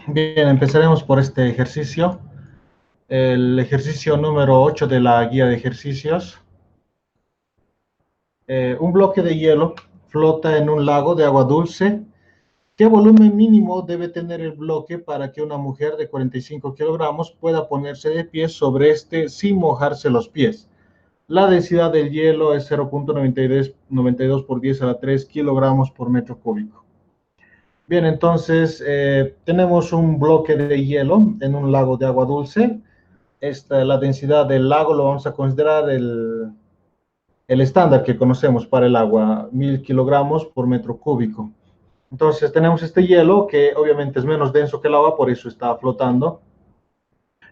Bien, empezaremos por este ejercicio. El ejercicio número 8 de la guía de ejercicios. Un bloque de hielo flota en un lago de agua dulce. ¿Qué volumen mínimo debe tener el bloque para que una mujer de 45 kilogramos pueda ponerse de pie sobre este sin mojarse los pies? La densidad del hielo es 0.92 por 10 a la 3 kilogramos por metro cúbico. Bien, entonces tenemos un bloque de hielo en un lago de agua dulce. La densidad del lago lo vamos a considerar el estándar que conocemos para el agua, 1000 kilogramos por metro cúbico. Entonces tenemos este hielo que obviamente es menos denso que el agua, por eso está flotando.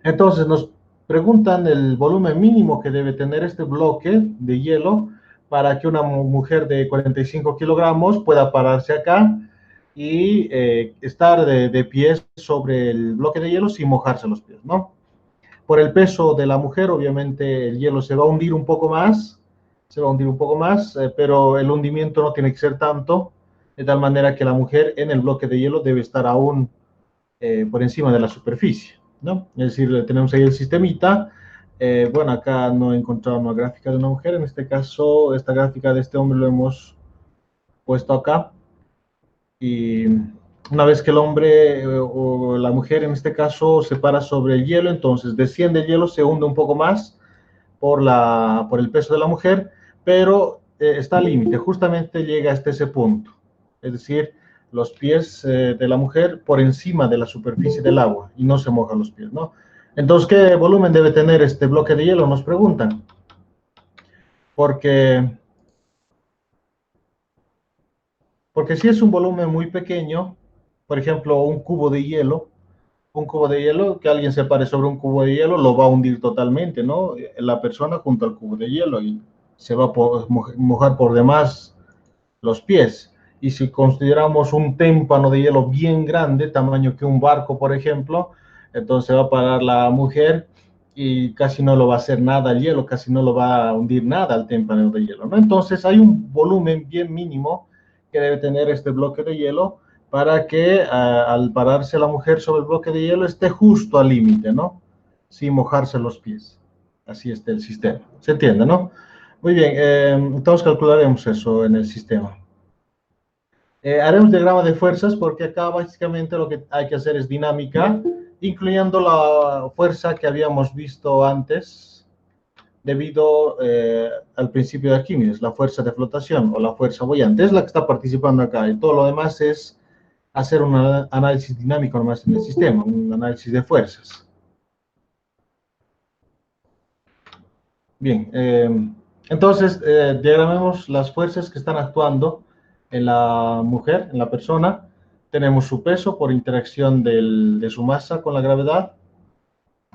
Entonces nos preguntan el volumen mínimo que debe tener este bloque de hielo para que una mujer de 45 kilogramos pueda pararse acá y estar de pies sobre el bloque de hielo sin mojarse los pies, ¿no? Por el peso de la mujer, obviamente el hielo se va a hundir un poco más, pero el hundimiento no tiene que ser tanto, de tal manera que la mujer en el bloque de hielo debe estar aún por encima de la superficie, ¿no? Es decir, tenemos ahí el sistemita. Bueno, acá no he encontrado una gráfica de una mujer, en este caso, esta gráfica de este hombre lo hemos puesto acá. Y una vez que el hombre o la mujer en este caso se para sobre el hielo, entonces desciende el hielo, se hunde un poco más por el peso de la mujer, pero está al límite, justamente llega hasta ese punto. Es decir, los pies de la mujer por encima de la superficie del agua y no se mojan los pies, ¿no? Entonces, ¿qué volumen debe tener este bloque de hielo? Nos preguntan. Porque, porque si es un volumen muy pequeño, por ejemplo, un cubo de hielo, que alguien se pare sobre un cubo de hielo, lo va a hundir totalmente, ¿no? La persona junto al cubo de hielo y se va a mojar por demás los pies. Y si consideramos un témpano de hielo bien grande, tamaño que un barco, por ejemplo, entonces va a parar la mujer y casi no lo va a hacer nada al hielo, casi no lo va a hundir nada al témpano de hielo, ¿no? Entonces hay un volumen bien mínimo que debe tener este bloque de hielo para que al pararse la mujer sobre el bloque de hielo esté justo al límite, ¿no? Sin mojarse los pies. Así está el sistema. ¿Se entiende, no? Muy bien, entonces calcularemos eso en el sistema. Haremos diagrama de fuerzas porque acá básicamente lo que hay que hacer es dinámica, incluyendo la fuerza que habíamos visto antes debido al principio de Arquímedes, la fuerza de flotación o la fuerza boyante. Es la que está participando acá y todo lo demás es hacer un análisis dinámico nomás en el sistema, un análisis de fuerzas. Bien, entonces diagramemos las fuerzas que están actuando en la mujer, en la persona. Tenemos su peso por interacción de su masa con la gravedad.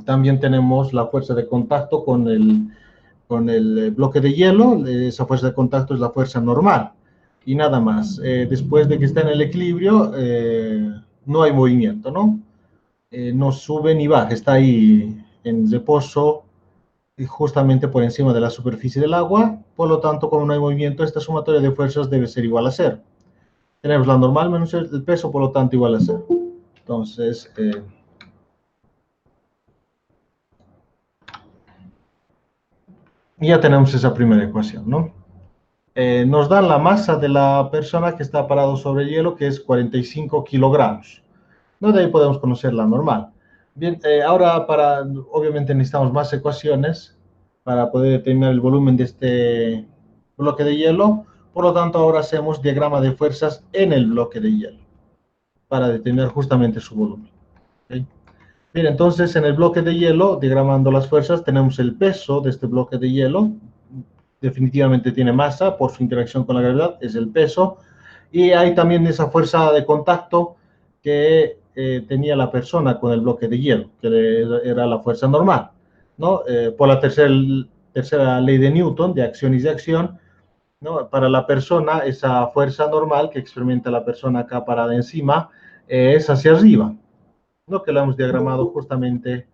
También tenemos la fuerza de contacto con el bloque de hielo. Esa fuerza de contacto es la fuerza normal y nada más. Después de que está en el equilibrio, no hay movimiento, ¿no? No sube ni baja, está ahí en reposo justamente por encima de la superficie del agua. Por lo tanto, como no hay movimiento, esta sumatoria de fuerzas debe ser igual a cero. Tenemos la normal menos el peso, por lo tanto, igual a cero. Entonces, ya tenemos esa primera ecuación, ¿no? Nos da la masa de la persona que está parado sobre el hielo, que es 45 kilogramos. ¿No? De ahí podemos conocer la normal. Bien, ahora obviamente necesitamos más ecuaciones para poder determinar el volumen de este bloque de hielo. Por lo tanto, ahora hacemos diagrama de fuerzas en el bloque de hielo para determinar justamente su volumen. ¿Okay? Bien, entonces en el bloque de hielo, diagramando las fuerzas, tenemos el peso de este bloque de hielo. Definitivamente tiene masa por su interacción con la gravedad, es el peso. Y hay también esa fuerza de contacto que tenía la persona con el bloque de hielo, que era la fuerza normal, ¿no? Por la tercera ley de Newton, de acción y de acción, ¿no? Para la persona, esa fuerza normal que experimenta la persona acá parada encima es hacia arriba, ¿no? Que lo hemos diagramado justamente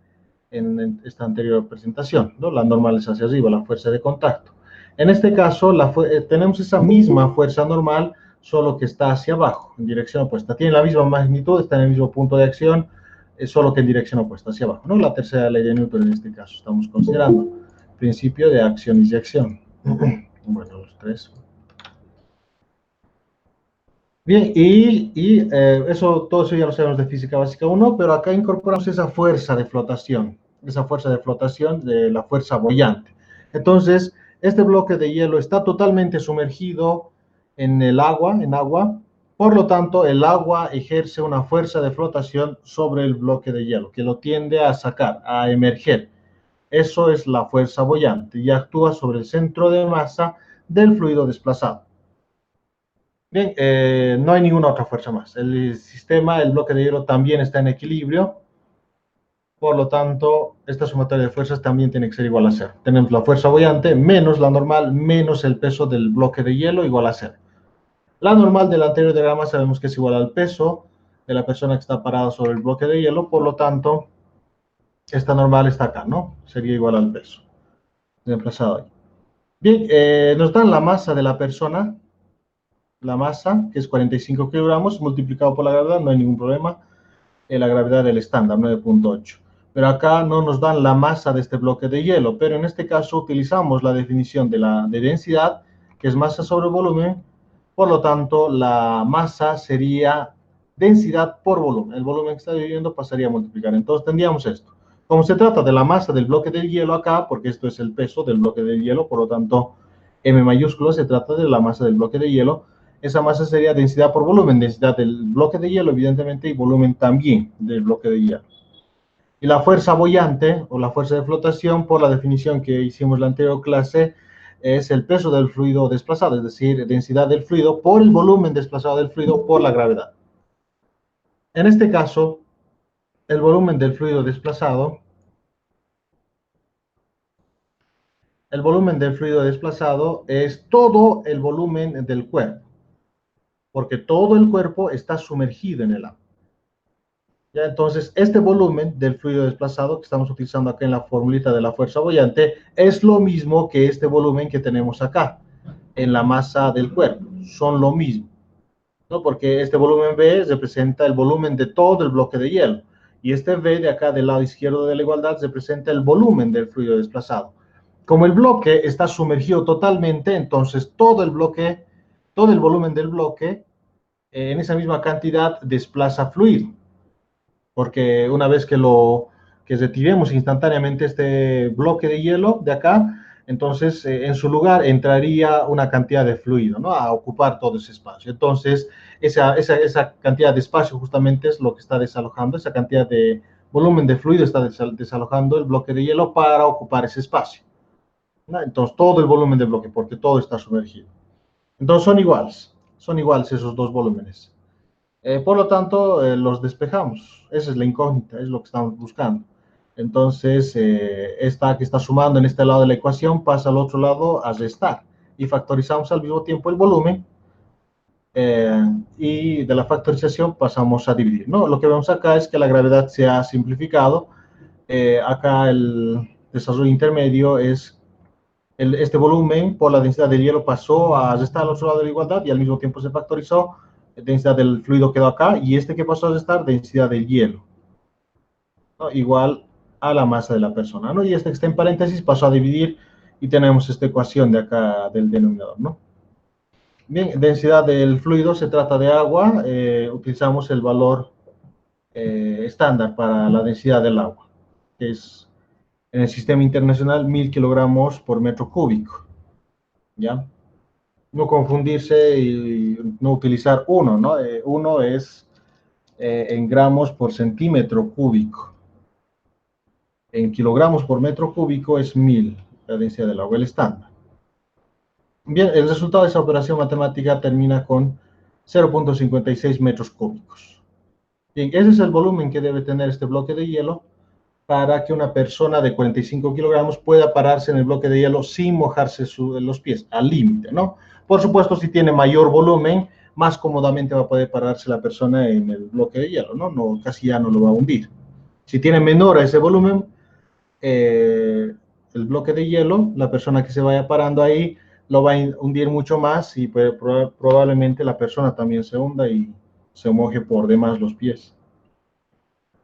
en esta anterior presentación, ¿no? La normal es hacia arriba, la fuerza de contacto. En este caso, tenemos esa misma fuerza normal solo que está hacia abajo, en dirección opuesta. Tiene la misma magnitud, está en el mismo punto de acción, solo que en dirección opuesta, hacia abajo, ¿no? La tercera ley de Newton en este caso estamos considerando. Principio de acción y reacción. Bueno, los tres. Bien, eso, todo eso ya lo sabemos de física básica 1, pero acá incorporamos esa fuerza de flotación de la fuerza boyante. Entonces, este bloque de hielo está totalmente sumergido en agua, por lo tanto, el agua ejerce una fuerza de flotación sobre el bloque de hielo, que lo tiende a sacar, a emerger. Eso es la fuerza boyante y actúa sobre el centro de masa del fluido desplazado. Bien, no hay ninguna otra fuerza más. El sistema, el bloque de hielo también está en equilibrio. Por lo tanto, esta sumatoria de fuerzas también tiene que ser igual a cero. Tenemos la fuerza boyante menos la normal menos el peso del bloque de hielo igual a cero. La normal del anterior diagrama sabemos que es igual al peso de la persona que está parada sobre el bloque de hielo. Por lo tanto, esta normal está acá, ¿no? Sería igual al peso. Reemplazado ahí. Bien, nos dan la masa de la persona, la masa, que es 45 kilogramos, multiplicado por la gravedad, no hay ningún problema. La gravedad del estándar, 9.8. Pero acá no nos dan la masa de este bloque de hielo, pero en este caso utilizamos la definición de densidad, que es masa sobre volumen, por lo tanto la masa sería densidad por volumen. El volumen que está dividiendo pasaría a multiplicar. Entonces tendríamos esto. Como se trata de la masa del bloque del hielo acá, porque esto es el peso del bloque del hielo, por lo tanto M mayúsculo se trata de la masa del bloque de hielo, esa masa sería densidad por volumen, densidad del bloque de hielo, evidentemente, y volumen también del bloque de hielo. Y la fuerza boyante, o la fuerza de flotación, por la definición que hicimos en la anterior clase, es el peso del fluido desplazado, es decir, densidad del fluido por el volumen desplazado del fluido por la gravedad. En este caso, el volumen del fluido desplazado, es todo el volumen del cuerpo, porque todo el cuerpo está sumergido en el agua. ¿Ya? Entonces, este volumen del fluido desplazado que estamos utilizando acá en la formulita de la fuerza boyante es lo mismo que este volumen que tenemos acá en la masa del cuerpo. Son lo mismo, ¿no? Porque este volumen V representa el volumen de todo el bloque de hielo. Y este V de acá del lado izquierdo de la igualdad representa el volumen del fluido desplazado. Como el bloque está sumergido totalmente, entonces todo el volumen del bloque, en esa misma cantidad desplaza fluido, porque una vez que retiremos instantáneamente este bloque de hielo de acá, entonces en su lugar entraría una cantidad de fluido, ¿no? A ocupar todo ese espacio. Entonces, esa cantidad de espacio justamente es lo que está desalojando, esa cantidad de volumen de fluido está desalojando el bloque de hielo para ocupar ese espacio, ¿no? Entonces, todo el volumen del bloque, porque todo está sumergido. Entonces, son iguales esos dos volúmenes. Por lo tanto, los despejamos. Esa es la incógnita, es lo que estamos buscando. Entonces, esta que está sumando en este lado de la ecuación pasa al otro lado a restar. Y factorizamos al mismo tiempo el volumen. Y de la factorización pasamos a dividir, ¿no? Lo que vemos acá es que la gravedad se ha simplificado. Acá el desarrollo intermedio es este volumen por la densidad del hielo pasó a restar al otro lado de la igualdad y al mismo tiempo se factorizó. Densidad del fluido quedó acá y este que pasó a restar, densidad del hielo, ¿no? Igual a la masa de la persona, ¿no? Y este que está en paréntesis pasó a dividir y tenemos esta ecuación de acá del denominador, ¿no? Bien, densidad del fluido se trata de agua, utilizamos el valor estándar para la densidad del agua, que es en el sistema internacional 1000 kilogramos por metro cúbico, ¿ya? No confundirse y no utilizar uno, ¿no? Uno es en gramos por centímetro cúbico. En kilogramos por metro cúbico es 1000, la densidad del agua, el estándar. Bien, el resultado de esa operación matemática termina con 0.56 metros cúbicos. Bien, ese es el volumen que debe tener este bloque de hielo para que una persona de 45 kilogramos pueda pararse en el bloque de hielo sin mojarse los pies, al límite, ¿no? Por supuesto, si tiene mayor volumen, más cómodamente va a poder pararse la persona en el bloque de hielo, ¿no? Casi ya no lo va a hundir. Si tiene menor a ese volumen, el bloque de hielo, la persona que se vaya parando ahí lo va a hundir mucho más y probablemente la persona también se hunda y se moje por demás los pies.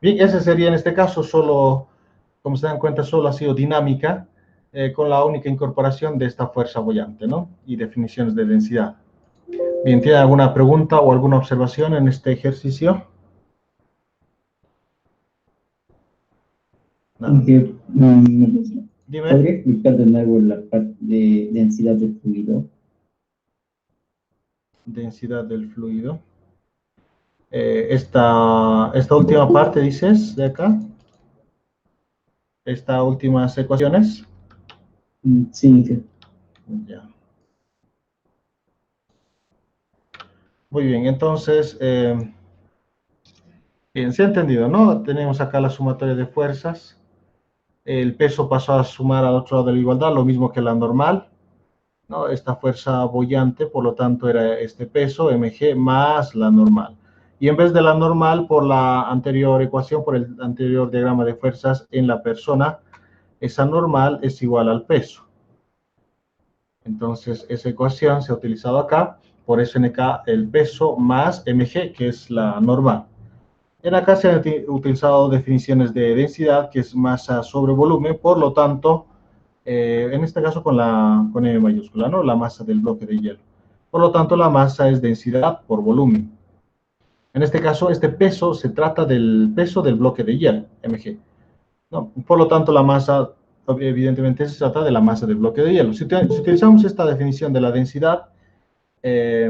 Bien, ese sería en este caso solo, como se dan cuenta, solo ha sido dinámica, con la única incorporación de esta fuerza boyante, ¿no? Y definiciones de densidad. Bien, ¿tiene alguna pregunta o alguna observación en este ejercicio? No. Aunque, Dime. ¿podría explicar de nuevo la parte de densidad del fluido? Densidad del fluido. Esta última parte, dices, de acá. Estas últimas ecuaciones. Sí, sí. Ya. Muy bien, entonces, bien, se ha entendido, ¿no? Tenemos acá la sumatoria de fuerzas. El peso pasó a sumar al otro lado de la igualdad, lo mismo que la normal, ¿no? Esta fuerza boyante, por lo tanto, era este peso, mg, más la normal. Y en vez de la normal, por la anterior ecuación, por el anterior diagrama de fuerzas en la persona, esa normal es igual al peso. Entonces, esa ecuación se ha utilizado acá, por eso NK el peso más mg, que es la normal. En acá se han utilizado definiciones de densidad, que es masa sobre volumen, por lo tanto, en este caso con M mayúscula, ¿no? La masa del bloque de hielo. Por lo tanto, la masa es densidad por volumen. En este caso, este peso se trata del peso del bloque de hielo, mg, ¿no? Por lo tanto, la masa, evidentemente, se trata de la masa del bloque de hielo. Si utilizamos esta definición de la densidad,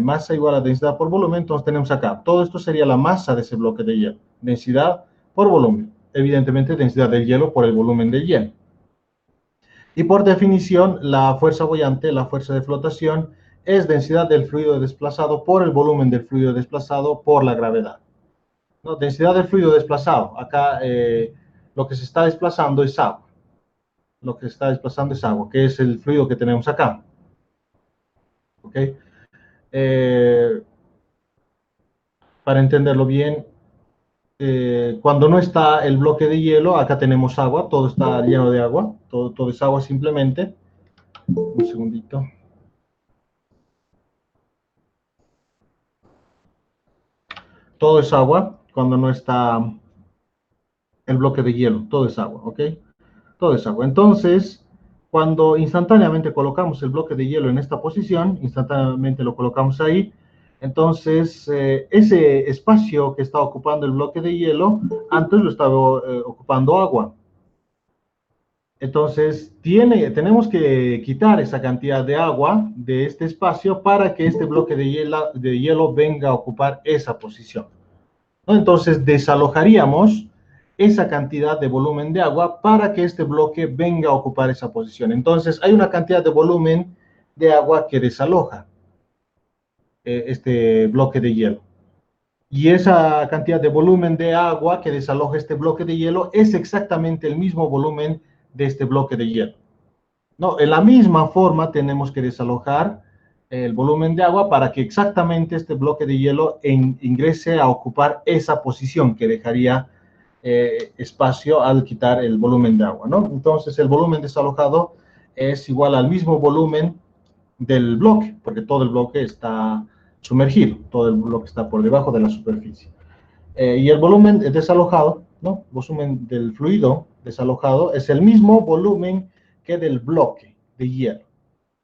masa igual a densidad por volumen, entonces tenemos acá, todo esto sería la masa de ese bloque de hielo, densidad por volumen, evidentemente densidad del hielo por el volumen del hielo. Y por definición, la fuerza boyante, la fuerza de flotación, es densidad del fluido desplazado por el volumen del fluido desplazado por la gravedad. ¿No? Densidad del fluido desplazado, acá lo que se está desplazando es agua. Lo que se está desplazando es agua, que es el fluido que tenemos acá. ¿Ok? Para entenderlo bien, cuando no está el bloque de hielo, acá tenemos agua, todo está lleno de agua, todo es agua simplemente. Un segundito. Todo es agua cuando no está el bloque de hielo, todo es agua, ¿ok? Todo es agua. Entonces, cuando instantáneamente colocamos el bloque de hielo en esta posición, instantáneamente lo colocamos ahí, entonces ese espacio que está ocupando el bloque de hielo, antes lo estaba ocupando agua. Entonces, tenemos que quitar esa cantidad de agua de este espacio para que este bloque de hielo venga a ocupar esa posición, ¿no? Entonces, desalojaríamos esa cantidad de volumen de agua para que este bloque venga a ocupar esa posición. Entonces, hay una cantidad de volumen de agua que desaloja este bloque de hielo. Y esa cantidad de volumen de agua que desaloja este bloque de hielo es exactamente el mismo volumen de este bloque de hielo. No, en la misma forma tenemos que desalojar el volumen de agua para que exactamente este bloque de hielo ingrese a ocupar esa posición que dejaría espacio al quitar el volumen de agua, ¿no? Entonces el volumen desalojado es igual al mismo volumen del bloque, porque todo el bloque está sumergido, todo el bloque está por debajo de la superficie. Y el volumen desalojado, ¿no? Volumen del fluido desalojado es el mismo volumen que del bloque de hielo.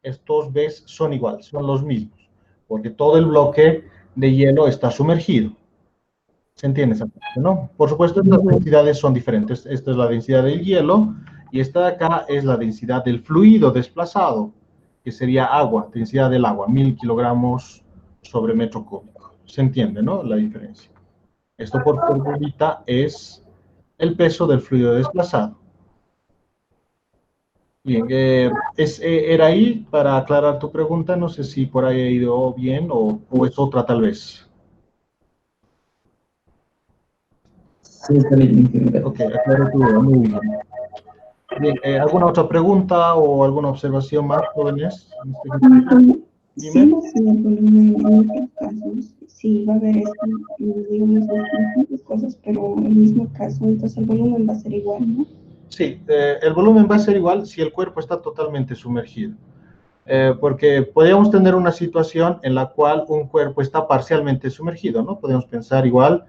Estos Bs son iguales, son los mismos, porque todo el bloque de hielo está sumergido. ¿Se entiende esa parte, no? Por supuesto, estas densidades son diferentes. Esta es la densidad del hielo y esta de acá es la densidad del fluido desplazado, que sería agua, densidad del agua, 1000 kilogramos sobre metro cúbico. ¿Se entiende, no? La diferencia. Esto por formulita es el peso del fluido desplazado. Bien, era ahí para aclarar tu pregunta, no sé si por ahí ha ido bien o es otra tal vez. Sí, está bien. Ok, aclaro tu duda, muy bien. Bien, ¿alguna otra pregunta o alguna observación más, jóvenes? Sí, Dime. sí, el volumen en otros casos, sí va a haber, digamos, distintas cosas, pero en el mismo caso, entonces el volumen va a ser igual, ¿no? Sí, el volumen va a ser igual si el cuerpo está totalmente sumergido. Porque podríamos tener una situación en la cual un cuerpo está parcialmente sumergido, ¿no? Podemos pensar igual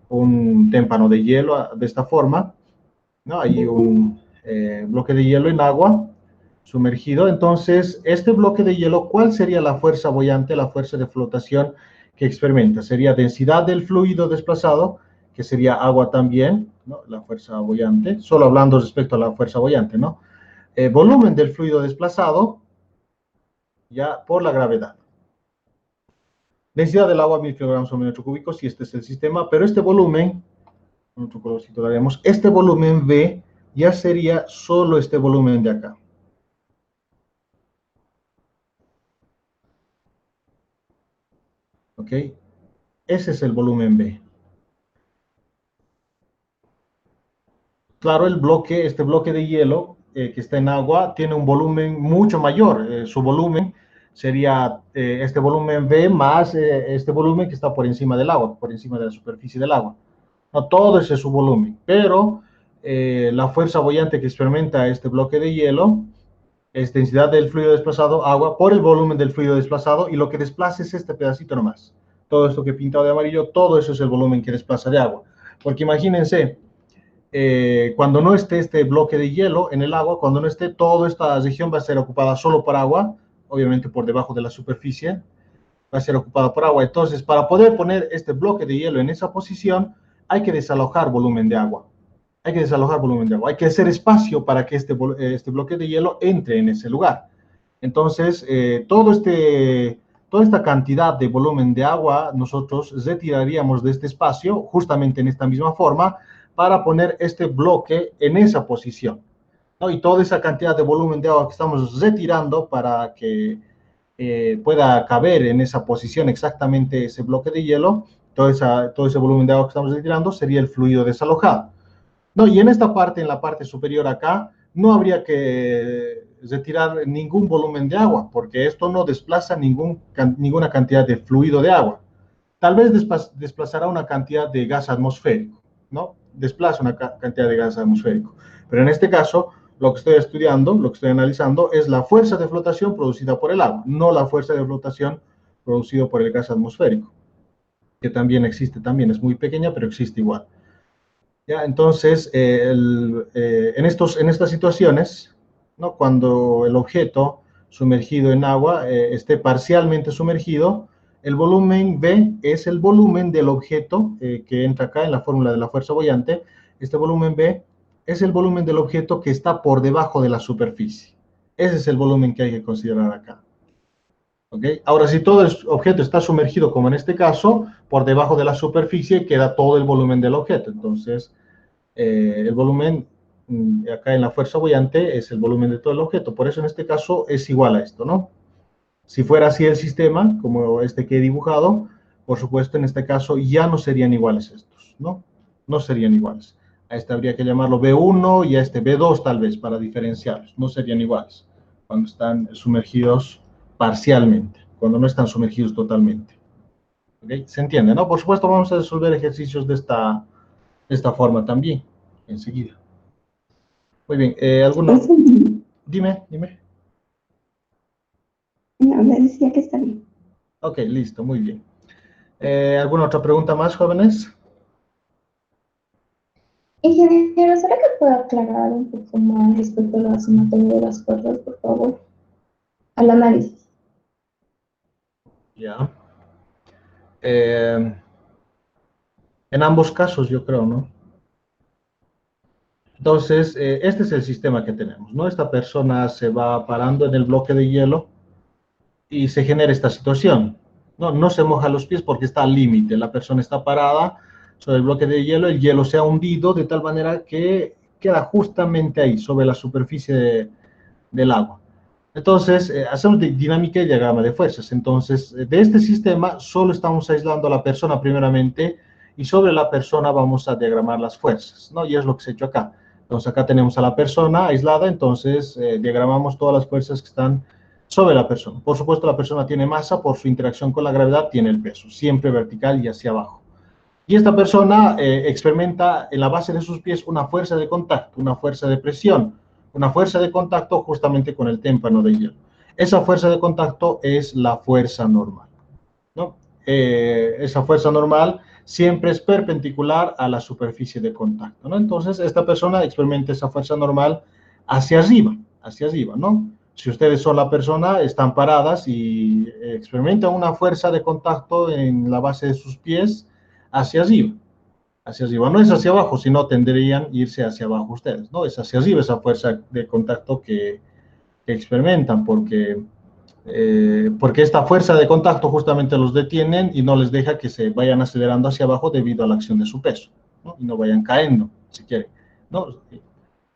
un témpano de hielo de esta forma, ¿no? Hay un bloque de hielo en agua sumergido. Entonces, este bloque de hielo, ¿cuál sería la fuerza boyante, la fuerza de flotación que experimenta? Sería densidad del fluido desplazado, que sería agua también, ¿no? La fuerza boyante, solo hablando respecto a la fuerza boyante, ¿no? Volumen del fluido desplazado, ya por la gravedad. Densidad del agua, 1000 kilogramos por metro cúbico, si este es el sistema, pero este volumen, con otro colorcito daremos, este volumen V ya sería solo este volumen de acá. ¿Ok? Ese es el volumen B. Claro, este bloque de hielo que está en agua tiene un volumen mucho mayor. Su volumen sería este volumen V más este volumen que está por encima del agua, por encima de la superficie del agua. No, todo ese es su volumen, pero la fuerza boyante que experimenta este bloque de hielo es densidad del fluido desplazado, agua, por el volumen del fluido desplazado, y lo que desplaza es este pedacito nomás. Todo esto que he pintado de amarillo, todo eso es el volumen que desplaza de agua. Porque imagínense, cuando no esté este bloque de hielo en el agua, cuando no esté, toda esta región va a ser ocupada solo por agua, obviamente por debajo de la superficie, va a ser ocupada por agua. Entonces, para poder poner este bloque de hielo en esa posición, hay que desalojar volumen de agua. Hay que desalojar volumen de agua. Hay que hacer espacio para que este bloque de hielo entre en ese lugar. Entonces, toda esta cantidad de volumen de agua nosotros retiraríamos de este espacio, justamente en esta misma forma, para poner este bloque en esa posición, ¿no? Y toda esa cantidad de volumen de agua que estamos retirando para que pueda caber en esa posición exactamente ese bloque de hielo, todo ese volumen de agua que estamos retirando sería el fluido desalojado. No, y en esta parte, en la parte superior acá, no habría que retirar ningún volumen de agua, porque esto no desplaza ninguna cantidad de fluido de agua. Tal vez desplazará una cantidad de gas atmosférico, ¿no? Desplaza una cantidad de gas atmosférico. Pero en este caso, lo que estoy estudiando, lo que estoy analizando, es la fuerza de flotación producida por el agua, no la fuerza de flotación producida por el gas atmosférico, que también existe, también es muy pequeña, pero existe igual. ¿Ya? Entonces, en estas situaciones, ¿no? Cuando el objeto sumergido en agua esté parcialmente sumergido, el volumen V es el volumen del objeto que entra acá en la fórmula de la fuerza boyante. Este volumen V es el volumen del objeto que está por debajo de la superficie. Ese es el volumen que hay que considerar acá. ¿Okay? Ahora, si todo el objeto está sumergido, como en este caso, por debajo de la superficie queda todo el volumen del objeto. Entonces, el volumen acá en la fuerza boyante es el volumen de todo el objeto. Por eso en este caso es igual a esto, ¿no? Si fuera así el sistema, como este que he dibujado, por supuesto en este caso ya no serían iguales estos, ¿no? No serían iguales. A este habría que llamarlo B1 y a este B2 tal vez para diferenciarlos. No serían iguales cuando están sumergidos parcialmente, cuando no están sumergidos totalmente. ¿Okay? ¿Se entiende, no? Por supuesto vamos a resolver ejercicios de esta forma también, enseguida. Muy bien, ¿alguno? Dime. No, le decía que está bien. Ok, listo, muy bien. ¿Alguna otra pregunta más, jóvenes? Ingeniero, ¿será que puede aclarar un poco más respecto a la sumatoria de las fuerzas, por favor? Al análisis. Ya. En ambos casos, yo creo, ¿no? Entonces, este es el sistema que tenemos, ¿no? Esta persona se va parando en el bloque de hielo y se genera esta situación. No se moja los pies porque está al límite. La persona está parada sobre el bloque de hielo, el hielo se ha hundido de tal manera que queda justamente ahí, sobre la superficie del agua. Entonces, hacemos dinámica y diagrama de fuerzas. Entonces, de este sistema solo estamos aislando a la persona primeramente y sobre la persona vamos a diagramar las fuerzas, ¿no? Y es lo que se ha hecho acá. Entonces, acá tenemos a la persona aislada, entonces diagramamos todas las fuerzas que están sobre la persona. Por supuesto, la persona tiene masa, por su interacción con la gravedad tiene el peso, siempre vertical y hacia abajo. Y esta persona experimenta en la base de sus pies una fuerza de contacto, una fuerza de presión, una fuerza de contacto justamente con el témpano de hielo. esa fuerza de contacto es la fuerza normal, ¿no? Esa fuerza normal siempre es perpendicular a la superficie de contacto, ¿no? Entonces, esta persona experimenta esa fuerza normal hacia arriba, ¿no? Si ustedes son la persona, están paradas y experimentan una fuerza de contacto en la base de sus pies hacia arriba. Hacia arriba, no es hacia abajo, sino tendrían irse hacia abajo ustedes, ¿no? Es hacia arriba esa fuerza de contacto que experimentan, porque esta fuerza de contacto justamente los detienen y no les deja que se vayan acelerando hacia abajo debido a la acción de su peso, ¿no? Y no vayan cayendo, si quieren, ¿no?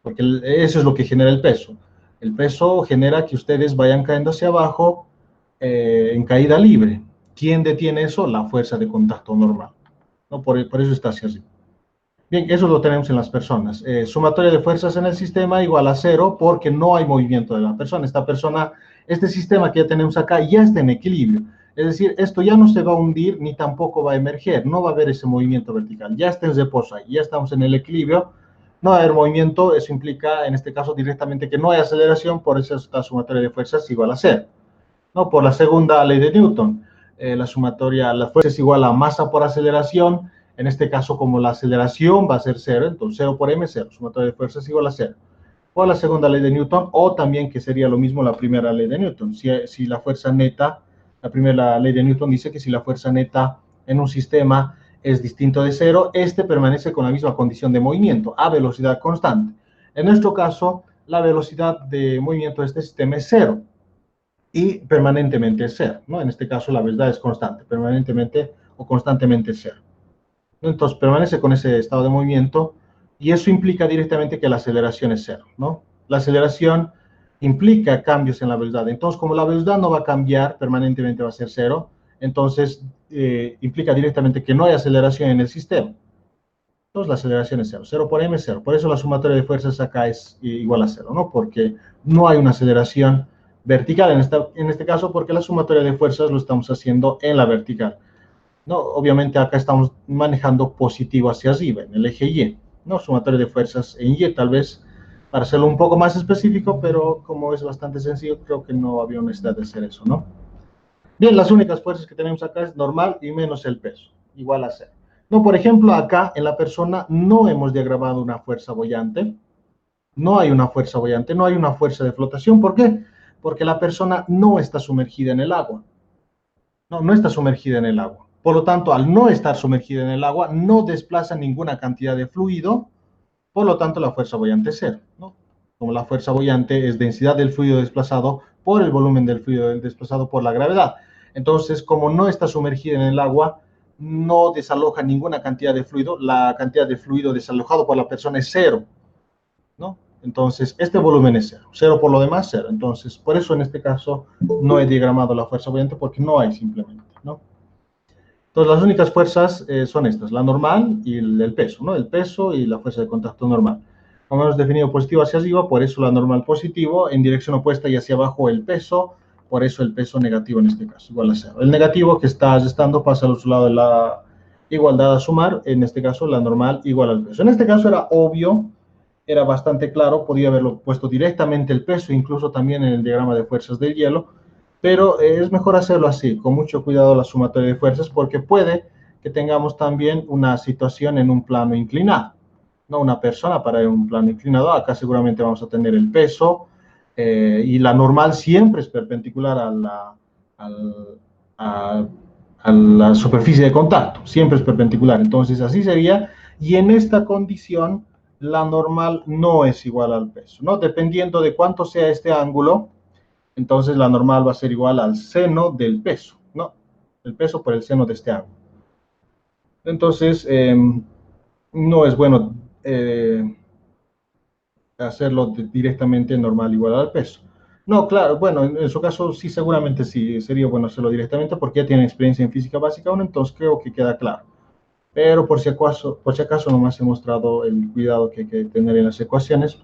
Porque eso es lo que genera el peso. El peso genera que ustedes vayan cayendo hacia abajo en caída libre. ¿Quién detiene eso? La fuerza de contacto normal, ¿no? Por eso está hacia arriba. Bien, eso lo tenemos en las personas. Sumatoria de fuerzas en el sistema igual a 0 porque no hay movimiento de la persona. Este sistema que ya tenemos acá ya está en equilibrio. Es decir, esto ya no se va a hundir ni tampoco va a emerger. No va a haber ese movimiento vertical. Ya está en reposo ahí. Ya estamos en el equilibrio. No va a haber movimiento. Eso implica, en este caso, directamente que no hay aceleración. Por eso esta sumatoria de fuerzas igual a 0. ¿No? Por la segunda ley de Newton. La fuerza es igual a masa por aceleración. En este caso, como la aceleración va a ser 0, entonces 0 por m, 0. Sumatoria de fuerzas es igual a 0. O la segunda ley de Newton, o también que sería lo mismo la primera ley de Newton. Si la fuerza neta, la primera ley de Newton dice que si la fuerza neta en un sistema es distinto de 0, este permanece con la misma condición de movimiento, a velocidad constante. En nuestro caso, la velocidad de movimiento de este sistema es 0. Y permanentemente es 0, ¿no? En este caso la velocidad es constante, permanentemente o constantemente es 0. Entonces permanece con ese estado de movimiento y eso implica directamente que la aceleración es 0, ¿no? La aceleración implica cambios en la velocidad. Entonces, como la velocidad no va a cambiar, permanentemente va a ser 0, entonces implica directamente que no hay aceleración en el sistema. Entonces la aceleración es 0. 0 por m es 0. Por eso la sumatoria de fuerzas acá es igual a 0, ¿no? Porque no hay una aceleración vertical en este caso, porque la sumatoria de fuerzas lo estamos haciendo en la vertical. ¿No? Obviamente acá estamos manejando positivo hacia arriba, en el eje Y, ¿no? Sumatoria de fuerzas en Y, tal vez para hacerlo un poco más específico, pero como es bastante sencillo, creo que no había necesidad de hacer eso, ¿no? Bien, las únicas fuerzas que tenemos acá es normal y menos el peso, igual a 0. No, por ejemplo, acá en la persona no hemos diagramado una fuerza boyante, no hay una fuerza boyante, no hay una fuerza de flotación. ¿Por qué? Porque la persona no está sumergida en el agua. No está sumergida en el agua. Por lo tanto, al no estar sumergida en el agua, no desplaza ninguna cantidad de fluido, por lo tanto, la fuerza boyante es 0, ¿no? Como la fuerza boyante es densidad del fluido desplazado por el volumen del fluido desplazado por la gravedad. Entonces, como no está sumergida en el agua, no desaloja ninguna cantidad de fluido, la cantidad de fluido desalojado por la persona es 0, ¿no? Entonces, este volumen es 0. 0 por lo demás, 0. Entonces, por eso en este caso no he diagramado la fuerza boyante porque no hay simplemente, ¿no? Entonces, las únicas fuerzas son estas, la normal y el peso, ¿no? El peso y la fuerza de contacto normal. Como hemos definido positivo hacia arriba, por eso la normal positivo, en dirección opuesta y hacia abajo el peso, por eso el peso negativo en este caso, igual a 0. El negativo que está restando pasa al otro lado de la igualdad a sumar, en este caso la normal igual al peso. En este caso era obvio, era bastante claro, podía haberlo puesto directamente el peso, incluso también en el diagrama de fuerzas del hielo, pero es mejor hacerlo así, con mucho cuidado la sumatoria de fuerzas, porque puede que tengamos también una situación en un plano inclinado, no una persona para un plano inclinado. Acá seguramente vamos a tener el peso y la normal siempre es perpendicular a la superficie de contacto, siempre es perpendicular, entonces así sería, y en esta condición la normal no es igual al peso, ¿no? Dependiendo de cuánto sea este ángulo, entonces la normal va a ser igual al seno del peso, ¿no? El peso por el seno de este ángulo. Entonces, no es bueno hacerlo directamente normal igual al peso. No, claro, bueno, en su caso sí, seguramente sí, sería bueno hacerlo directamente porque ya tienen experiencia en física básica 1, entonces creo que queda claro. Pero por si acaso nomás he mostrado el cuidado que hay que tener en las ecuaciones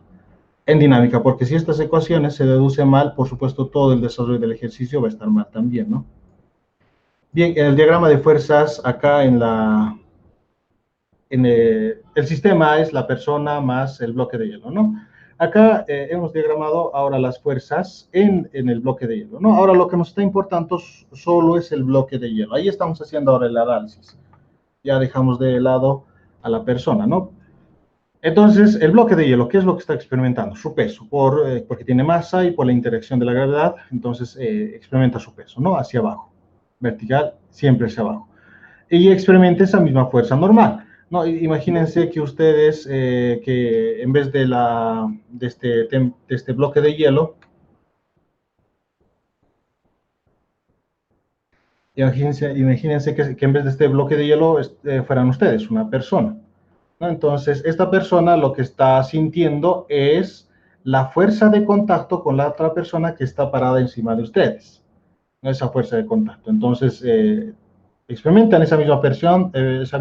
en dinámica, porque si estas ecuaciones se deducen mal, por supuesto todo el desarrollo del ejercicio va a estar mal también, ¿no? Bien, en el diagrama de fuerzas, acá el sistema es la persona más el bloque de hielo, ¿no? Acá hemos diagramado ahora las fuerzas en el bloque de hielo, ¿no? Ahora lo que nos está importando solo es el bloque de hielo. Ahí estamos haciendo ahora el análisis. Ya dejamos de lado a la persona, ¿no? Entonces, el bloque de hielo, ¿qué es lo que está experimentando? Su peso, porque tiene masa y por la interacción de la gravedad, entonces experimenta su peso, ¿no? Hacia abajo, vertical, siempre hacia abajo. Y experimenta esa misma fuerza normal. No, imagínense que ustedes, que en vez de este bloque de hielo, imagínense que en vez de este bloque de hielo fueran ustedes, una persona, ¿no? Entonces, esta persona lo que está sintiendo es la fuerza de contacto con la otra persona que está parada encima de ustedes, ¿no? Esa fuerza de contacto. Entonces, experimentan esa misma presión, esa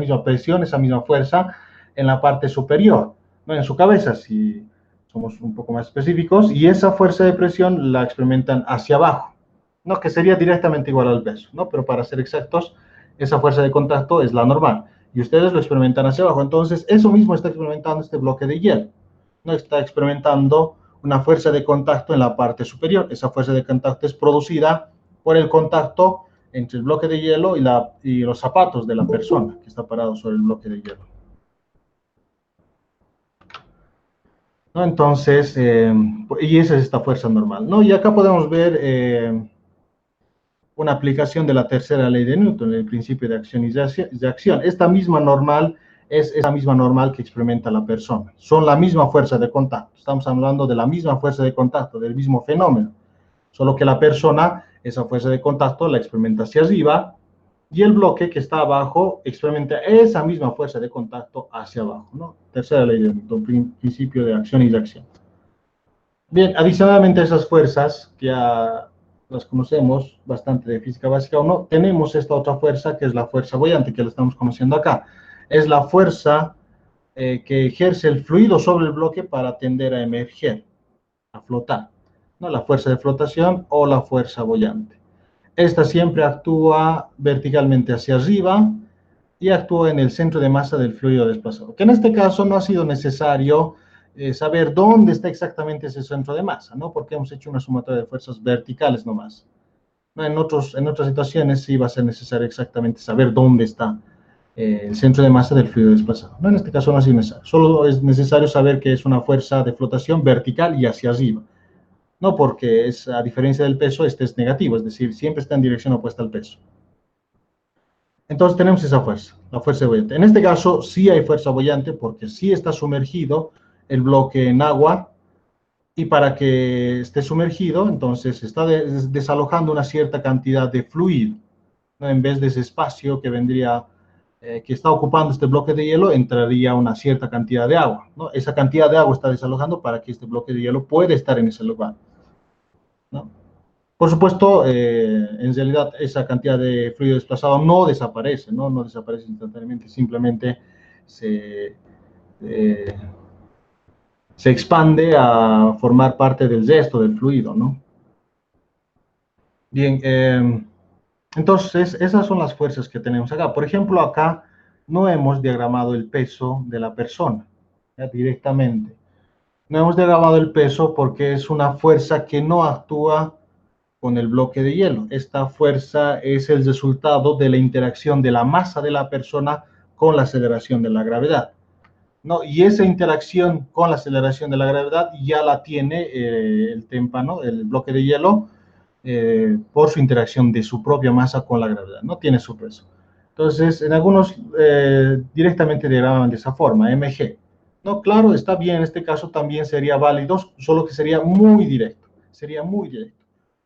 misma fuerza en la parte superior, ¿no? En su cabeza, si somos un poco más específicos, y esa fuerza de presión la experimentan hacia abajo, ¿no? Que sería directamente igual al peso, ¿no? Pero para ser exactos, esa fuerza de contacto es la normal, y ustedes lo experimentan hacia abajo. Entonces, eso mismo está experimentando este bloque de hielo, ¿no? Está experimentando una fuerza de contacto en la parte superior. Esa fuerza de contacto es producida por el contacto entre el bloque de hielo y los zapatos de la persona que está parado sobre el bloque de hielo, ¿no? Entonces, y esa es esta fuerza normal, ¿no? Y acá podemos ver una aplicación de la tercera ley de Newton, el principio de acción y de acción. Esta misma normal es esa misma normal que experimenta la persona. Son la misma fuerza de contacto. Estamos hablando de la misma fuerza de contacto, del mismo fenómeno. Solo que la persona, esa fuerza de contacto, la experimenta hacia arriba, y el bloque que está abajo experimenta esa misma fuerza de contacto hacia abajo, ¿no? Tercera ley de Newton, principio de acción y de acción. Bien, adicionalmente a esas fuerzas, que ya las conocemos bastante de física básica o no, tenemos esta otra fuerza que es la fuerza buoyante, que la estamos conociendo acá. Es la fuerza que ejerce el fluido sobre el bloque para tender a emerger, a flotar, ¿no? La fuerza de flotación o la fuerza buoyante. Esta siempre actúa verticalmente hacia arriba y actúa en el centro de masa del fluido desplazado, que en este caso no ha sido necesario saber dónde está exactamente ese centro de masa, ¿no? Porque hemos hecho una sumatoria de fuerzas verticales nomás. ¿No? En otras situaciones sí va a ser necesario exactamente saber dónde está el centro de masa del fluido desplazado. No, en este caso no es necesario. Solo es necesario saber que es una fuerza de flotación vertical y hacia arriba. No, porque a diferencia del peso, este es negativo, es decir, siempre está en dirección opuesta al peso. Entonces tenemos esa fuerza, la fuerza buoyante. En este caso sí hay fuerza buoyante porque sí está sumergido el bloque en agua, y para que esté sumergido, entonces está desalojando una cierta cantidad de fluido, ¿no? En vez de ese espacio que vendría, que está ocupando este bloque de hielo, entraría una cierta cantidad de agua, ¿no? Esa cantidad de agua está desalojando para que este bloque de hielo pueda estar en ese lugar, ¿no? Por supuesto, en realidad esa cantidad de fluido desplazado no desaparece, ¿no? No desaparece instantáneamente, simplemente se, eh, se expande a formar parte del resto del fluido, ¿no? Bien, entonces esas son las fuerzas que tenemos acá. Por ejemplo, acá no hemos diagramado el peso de la persona, ¿ya? Directamente. No hemos diagramado el peso porque es una fuerza que no actúa con el bloque de hielo. Esta fuerza es el resultado de la interacción de la masa de la persona con la aceleración de la gravedad, ¿no? Y esa interacción con la aceleración de la gravedad ya la tiene el témpano, el bloque de hielo, por su interacción de su propia masa con la gravedad, no tiene su peso. Entonces, en algunos directamente diagraman de esa forma, mg. No, claro, está bien, en este caso también sería válido, solo que sería muy directo,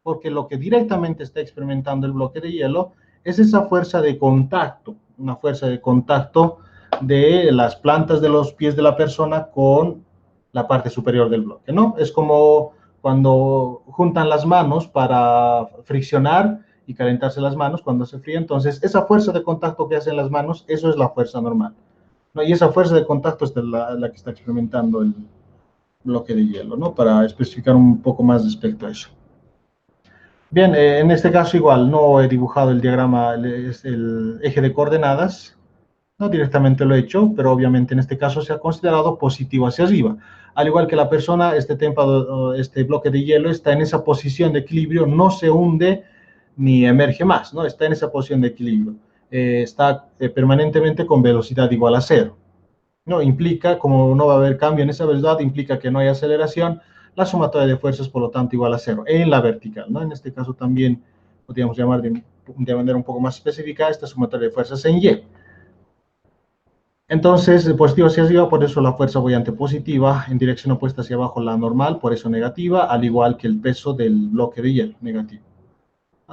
porque lo que directamente está experimentando el bloque de hielo es esa fuerza de contacto, una fuerza de contacto de las plantas de los pies de la persona con la parte superior del bloque, ¿no? Es como cuando juntan las manos para friccionar y calentarse las manos cuando se fría. Entonces, esa fuerza de contacto que hacen las manos, eso es la fuerza normal, ¿no? Y esa fuerza de contacto es la que está experimentando el bloque de hielo, ¿no? Para especificar un poco más respecto a eso. Bien, en este caso igual, no he dibujado el diagrama, el eje de coordenadas, No directamente lo he hecho, pero obviamente en este caso se ha considerado positivo hacia arriba. Al igual que la persona, este bloque de hielo está en esa posición de equilibrio, no se hunde ni emerge más, ¿no? Está en esa posición de equilibrio. Está permanentemente con velocidad igual a cero. ¿No? Implica, como no va a haber cambio en esa velocidad, implica que no hay aceleración, la sumatoria de fuerzas, por lo tanto, igual a cero, en la vertical, ¿no? En este caso también podríamos llamar de manera un poco más específica esta sumatoria de fuerzas en Y. Entonces, de positivo hacia arriba, por eso la fuerza boyante positiva, en dirección opuesta hacia abajo la normal, por eso negativa, al igual que el peso del bloque de hielo, negativo.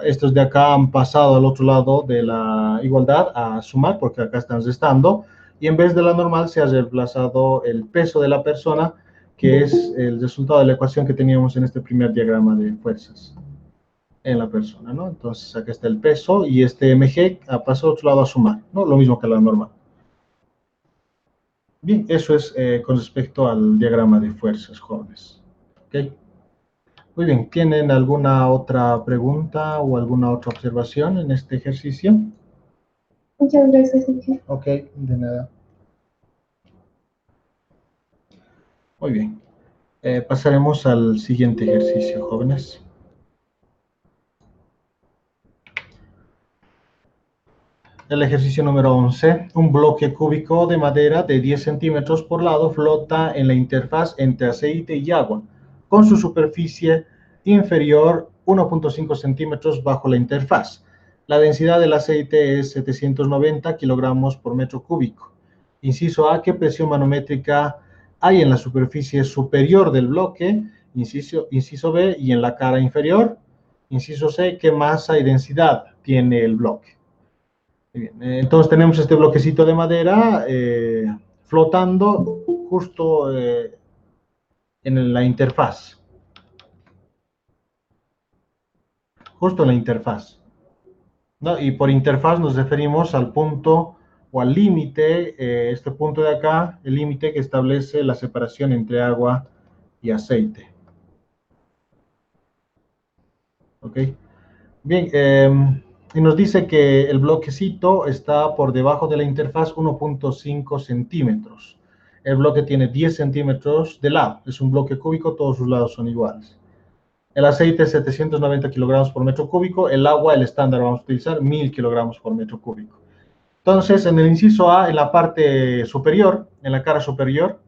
Estos de acá han pasado al otro lado de la igualdad a sumar, porque acá están restando, y en vez de la normal se ha reemplazado el peso de la persona, que es el resultado de la ecuación que teníamos en este primer diagrama de fuerzas en la persona, ¿no? Entonces, acá está el peso, y este mg ha pasado al otro lado a sumar, ¿no? Lo mismo que la normal. Bien, eso es con respecto al diagrama de fuerzas, jóvenes. ¿Ok? Muy bien, ¿tienen alguna otra pregunta o alguna otra observación en este ejercicio? Muchas gracias, Sergio. Ok, de nada. Muy bien. Pasaremos al siguiente ejercicio, jóvenes. El ejercicio número 11. Un bloque cúbico de madera de 10 centímetros por lado flota en la interfaz entre aceite y agua, con su superficie inferior 1.5 centímetros bajo la interfaz. La densidad del aceite es 790 kilogramos por metro cúbico. Inciso A, ¿qué presión manométrica hay en la superficie superior del bloque? Inciso B, y en la cara inferior. Inciso C, ¿qué masa y densidad tiene el bloque? Bien, entonces tenemos este bloquecito de madera flotando justo en la interfaz. Justo en la interfaz, ¿no? Y por interfaz nos referimos al punto o al límite, este punto de acá, el límite que establece la separación entre agua y aceite. ¿Ok? Bien, y nos dice que el bloquecito está por debajo de la interfaz 1.5 centímetros. El bloque tiene 10 centímetros de lado. Es un bloque cúbico, todos sus lados son iguales. El aceite es 790 kilogramos por metro cúbico. El agua, el estándar, vamos a utilizar 1000 kilogramos por metro cúbico. Entonces, en el inciso A, en la parte superior, en la cara superior,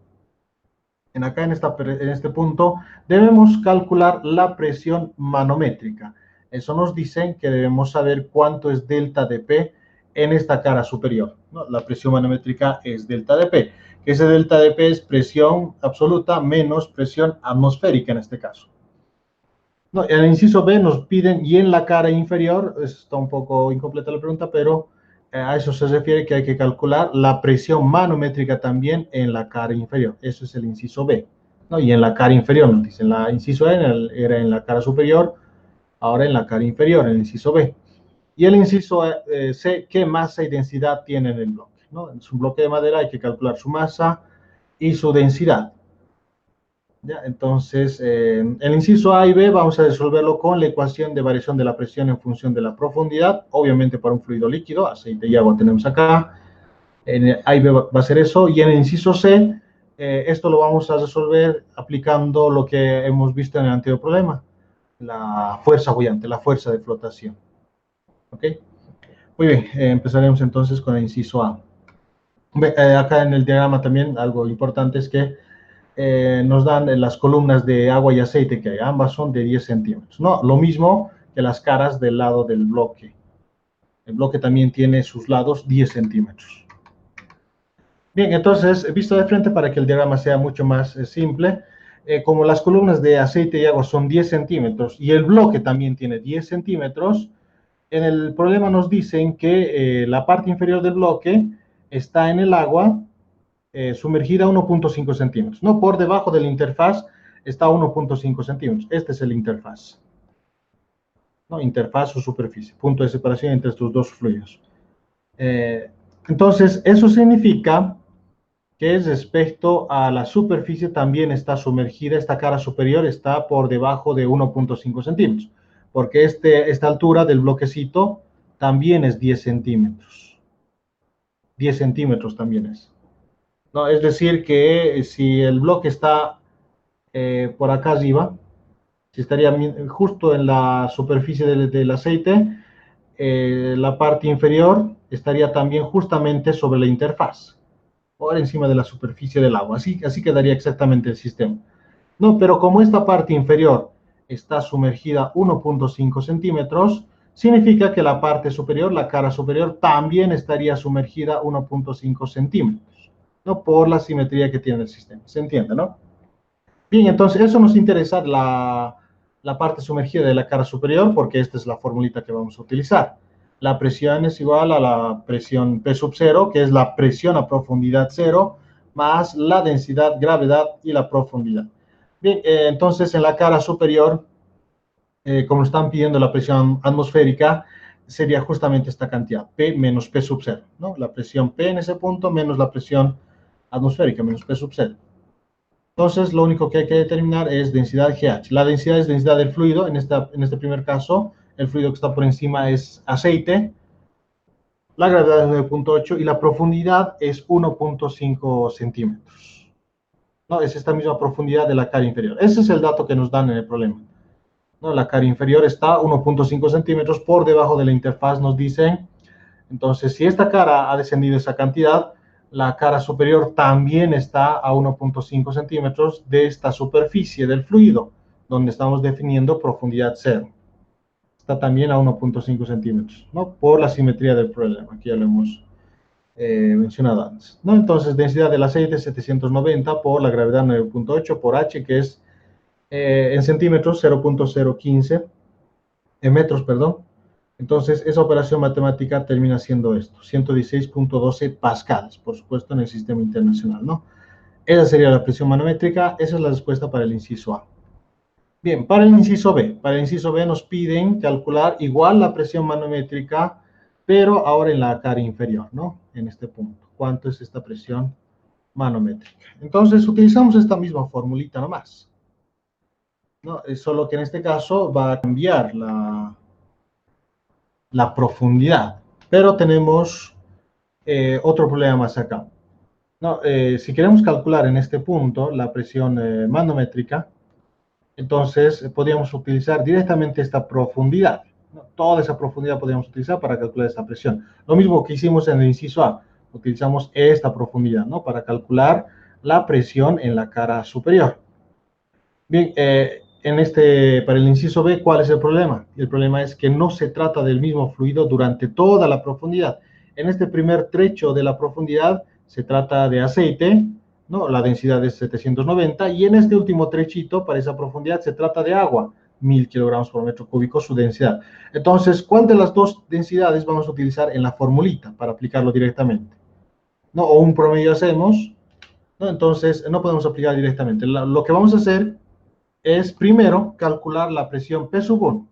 en este punto, debemos calcular la presión manométrica. Eso nos dice que debemos saber cuánto es delta de P en esta cara superior, ¿no? La presión manométrica es delta de P. Ese delta de P es presión absoluta menos presión atmosférica en este caso. No, en el inciso B nos piden, y en la cara inferior, está un poco incompleta la pregunta, pero a eso se refiere que hay que calcular la presión manométrica también en la cara inferior. Eso es el inciso B, ¿no? Y en la cara inferior, nos dicen, la inciso E era en la cara superior, ahora en la cara inferior, en el inciso B. Y el inciso C, ¿qué masa y densidad tiene en el bloque? ¿No? Es un bloque de madera, hay que calcular su masa y su densidad. ¿Ya? Entonces, el inciso A y B vamos a resolverlo con la ecuación de variación de la presión en función de la profundidad, obviamente para un fluido líquido, aceite y agua tenemos acá. En A y B va a ser eso, y en el inciso C, esto lo vamos a resolver aplicando lo que hemos visto en el anterior problema, la fuerza buoyante, la fuerza de flotación. ¿Ok? Muy bien, empezaremos entonces con el inciso A. Acá en el diagrama también algo importante es que nos dan las columnas de agua y aceite que hay, ambas son de 10 centímetros. No, lo mismo que las caras del lado del bloque. El bloque también tiene sus lados 10 centímetros. Bien, entonces, visto de frente para que el diagrama sea mucho más simple, como las columnas de aceite y agua son 10 centímetros y el bloque también tiene 10 centímetros, en el problema nos dicen que la parte inferior del bloque está en el agua sumergida a 1.5 centímetros. No, por debajo de la interfaz está a 1.5 centímetros. Este es el interfaz. ¿No? Interfaz o superficie. Punto de separación entre estos dos fluidos. Entonces, eso significa que respecto a la superficie también está sumergida, esta cara superior está por debajo de 1.5 centímetros, porque esta altura del bloquecito también es 10 centímetros. 10 centímetros también es. ¿No? Es decir, que si el bloque está por acá arriba, si estaría justo en la superficie del aceite, la parte inferior estaría también justamente sobre la interfaz, por encima de la superficie del agua. Así quedaría exactamente el sistema. No, pero como esta parte inferior está sumergida 1.5 centímetros, significa que la parte superior, la cara superior, también estaría sumergida 1.5 centímetros, ¿no? Por la simetría que tiene el sistema. ¿Se entiende, no? Bien, entonces eso nos interesa la parte sumergida de la cara superior, porque esta es la formulita que vamos a utilizar. La presión es igual a la presión P sub 0, que es la presión a profundidad 0, más la densidad, gravedad y la profundidad. Bien, entonces en la cara superior, como están pidiendo la presión atmosférica, sería justamente esta cantidad, P menos P sub 0, ¿no? La presión P en ese punto menos la presión atmosférica menos P sub 0. Entonces, lo único que hay que determinar es densidad GH. La densidad es densidad del fluido. En este primer caso, el fluido que está por encima es aceite. La gravedad es 9.8 y la profundidad es 1.5 centímetros. ¿No? Es esta misma profundidad de la cara inferior. Ese es el dato que nos dan en el problema. ¿No? La cara inferior está 1.5 centímetros por debajo de la interfaz, nos dicen. Entonces, si esta cara ha descendido esa cantidad, la cara superior también está a 1.5 centímetros de esta superficie del fluido, donde estamos definiendo profundidad 0. Está también a 1.5 centímetros, ¿no? Por la simetría del problema, aquí ya lo hemos mencionado antes, ¿no? Entonces, densidad del aceite 790 por la gravedad 9.8 por H, que es en centímetros 0.015, en metros, perdón. Entonces, esa operación matemática termina siendo esto, 116.12 pascales, por supuesto, en el sistema internacional, ¿no? Esa sería la presión manométrica, esa es la respuesta para el inciso A. Bien, para el inciso B nos piden calcular igual la presión manométrica, pero ahora en la cara inferior, ¿no? En este punto. ¿Cuánto es esta presión manométrica? Entonces, utilizamos esta misma formulita nomás, ¿no? Solo que en este caso va a cambiar la profundidad, pero tenemos otro problema más acá. No, si queremos calcular en este punto la presión manométrica, entonces podríamos utilizar directamente esta profundidad, ¿no? Toda esa profundidad podríamos utilizar para calcular esta presión. Lo mismo que hicimos en el inciso A, utilizamos esta profundidad, ¿no? Para calcular la presión en la cara superior. Bien, para el inciso B, ¿cuál es el problema? El problema es que no se trata del mismo fluido durante toda la profundidad. En este primer trecho de la profundidad se trata de aceite, ¿no? La densidad es 790, y en este último trechito, para esa profundidad, se trata de agua, 1000 kilogramos por metro cúbico su densidad. Entonces, ¿cuál de las dos densidades vamos a utilizar en la formulita para aplicarlo directamente? ¿No? O un promedio hacemos, ¿no? Entonces, no podemos aplicar directamente. Lo que vamos a hacer es primero calcular la presión P sub 1.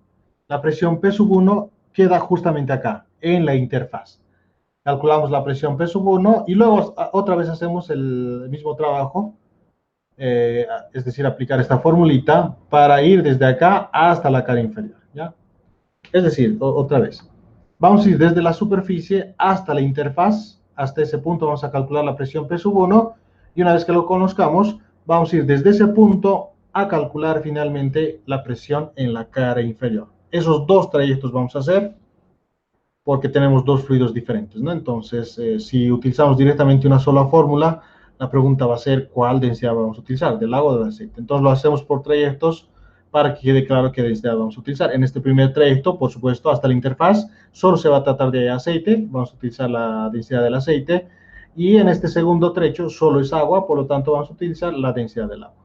La presión P sub 1 queda justamente acá, en la interfaz. Calculamos la presión P sub 1 y luego otra vez hacemos el mismo trabajo, es decir, aplicar esta formulita para ir desde acá hasta la cara inferior, ¿ya? Es decir, otra vez, vamos a ir desde la superficie hasta la interfaz, hasta ese punto vamos a calcular la presión P sub 1 y una vez que lo conozcamos, vamos a ir desde ese punto a calcular finalmente la presión en la cara inferior. Esos dos trayectos vamos a hacer porque tenemos dos fluidos diferentes, ¿no? Entonces, si utilizamos directamente una sola fórmula, la pregunta va a ser ¿cuál densidad vamos a utilizar? ¿Del agua o del aceite? Entonces lo hacemos por trayectos para que quede claro qué densidad vamos a utilizar. En este primer trayecto, por supuesto, hasta la interfaz, solo se va a tratar de aceite, vamos a utilizar la densidad del aceite, y en este segundo trecho solo es agua, por lo tanto vamos a utilizar la densidad del agua.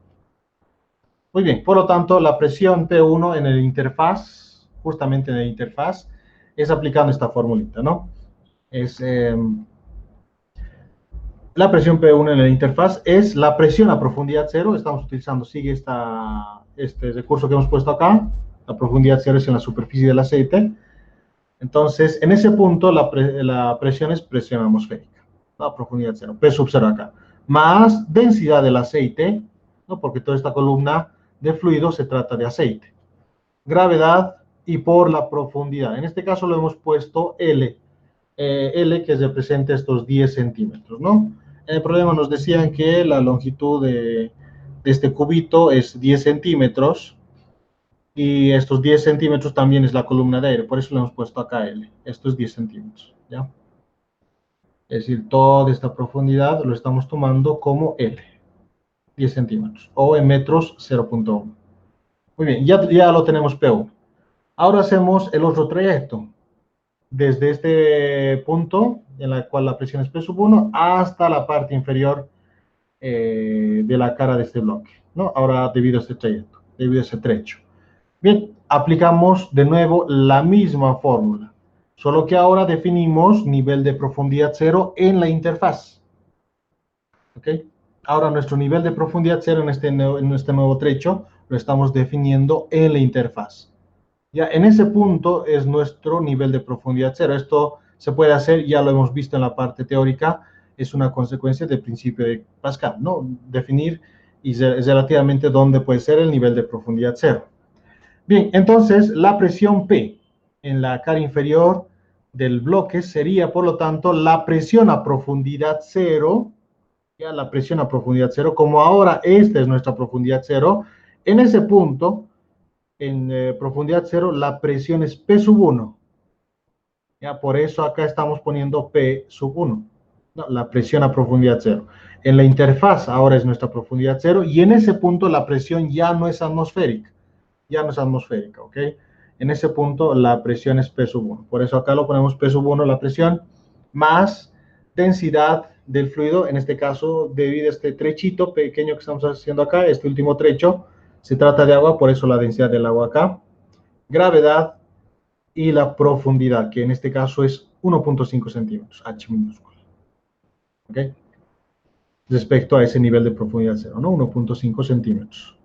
Muy bien, por lo tanto, la presión P1 en el interfaz, justamente en el interfaz, es aplicando esta formulita, ¿no? La presión P1 en el interfaz es la presión a profundidad 0, estamos utilizando, sigue este recurso que hemos puesto acá, la profundidad 0 es en la superficie del aceite. Entonces, en ese punto, la presión es presión atmosférica, la profundidad 0, P sub 0 acá, más densidad del aceite, ¿no? Porque toda esta columna de fluido se trata de aceite. Gravedad y por la profundidad. En este caso lo hemos puesto L. L, que representa estos 10 centímetros, ¿no? En el problema nos decían que la longitud de este cubito es 10 centímetros, y estos 10 centímetros también es la columna de aire, por eso le hemos puesto acá L. Esto es 10 centímetros, ¿ya? Es decir, toda esta profundidad lo estamos tomando como L, 10 centímetros, o en metros 0.1. Muy bien, ya lo tenemos P1. Ahora hacemos el otro trayecto, desde este punto, en la cual la presión es P1, hasta la parte inferior de la cara de este bloque, ¿no? Ahora debido a este trayecto, debido a ese trecho. Bien, aplicamos de nuevo la misma fórmula, solo que ahora definimos nivel de profundidad cero en la interfaz. ¿Ok? Ahora nuestro nivel de profundidad cero en este nuevo trecho lo estamos definiendo en la interfaz. Ya en ese punto es nuestro nivel de profundidad cero. Esto se puede hacer, ya lo hemos visto en la parte teórica, es una consecuencia del principio de Pascal, ¿no? Definir y relativamente dónde puede ser el nivel de profundidad cero. Bien, entonces la presión P en la cara inferior del bloque sería, por lo tanto, la presión a profundidad cero, ya la presión a profundidad cero, como ahora esta es nuestra profundidad cero, en ese punto, en profundidad cero, la presión es P sub 1. Ya, por eso acá estamos poniendo P sub 1, no, la presión a profundidad cero. En la interfaz ahora es nuestra profundidad cero y en ese punto la presión ya no es atmosférica. Ya no es atmosférica, ¿ok? En ese punto la presión es P sub 1. Por eso acá lo ponemos P sub 1, la presión, más densidad del fluido, en este caso, debido a este trechito pequeño que estamos haciendo acá, este último trecho, se trata de agua, por eso la densidad del agua acá, gravedad y la profundidad, que en este caso es 1.5 centímetros, H minúscula. ¿Ok? Respecto a ese nivel de profundidad cero, ¿no? 1.5 centímetros.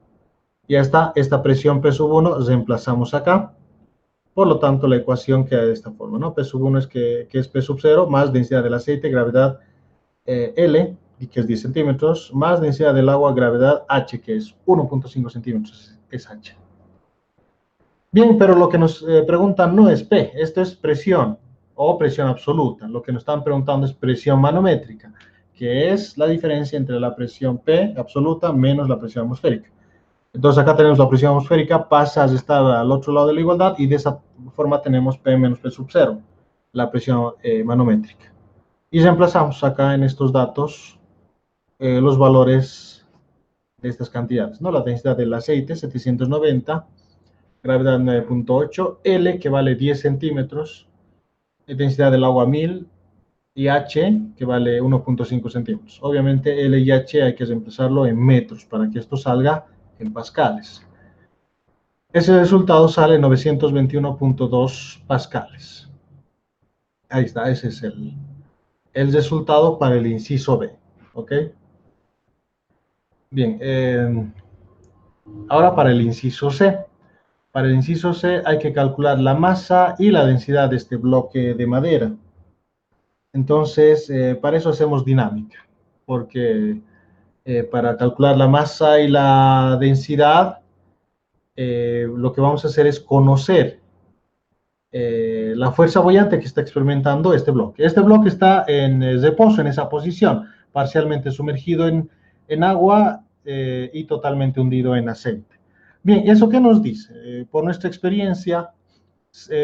Ya está, esta presión P sub 1 reemplazamos acá. Por lo tanto, la ecuación queda de esta forma, ¿no? P sub 1 es que es P sub 0 más densidad del aceite, gravedad L, que es 10 centímetros, más densidad del agua, gravedad H, que es 1.5 centímetros, es H. Bien, pero lo que nos preguntan no es P, esto es presión o presión absoluta. Lo que nos están preguntando es presión manométrica, que es la diferencia entre la presión P absoluta menos la presión atmosférica. Entonces acá tenemos la presión atmosférica, pasa a estar al otro lado de la igualdad y de esa forma tenemos P menos P sub 0, la presión manométrica. Y reemplazamos acá en estos datos los valores de estas cantidades, ¿no? La densidad del aceite, 790, gravedad 9.8, L, que vale 10 centímetros, densidad del agua 1000, y H, que vale 1.5 centímetros. Obviamente L y H hay que reemplazarlo en metros para que esto salga en pascales. Ese resultado sale 921.2 pascales. Ahí está, ese es el resultado para el inciso B. ¿Ok? Bien, ahora para el inciso C. Para el inciso C hay que calcular la masa y la densidad de este bloque de madera. Entonces, para eso hacemos dinámica, porque para calcular la masa y la densidad, lo que vamos a hacer es conocer la fuerza boyante que está experimentando este bloque. Este bloque está en reposo, en esa posición, parcialmente sumergido en agua y totalmente hundido en aceite. Bien, ¿eso qué nos dice? Por nuestra experiencia,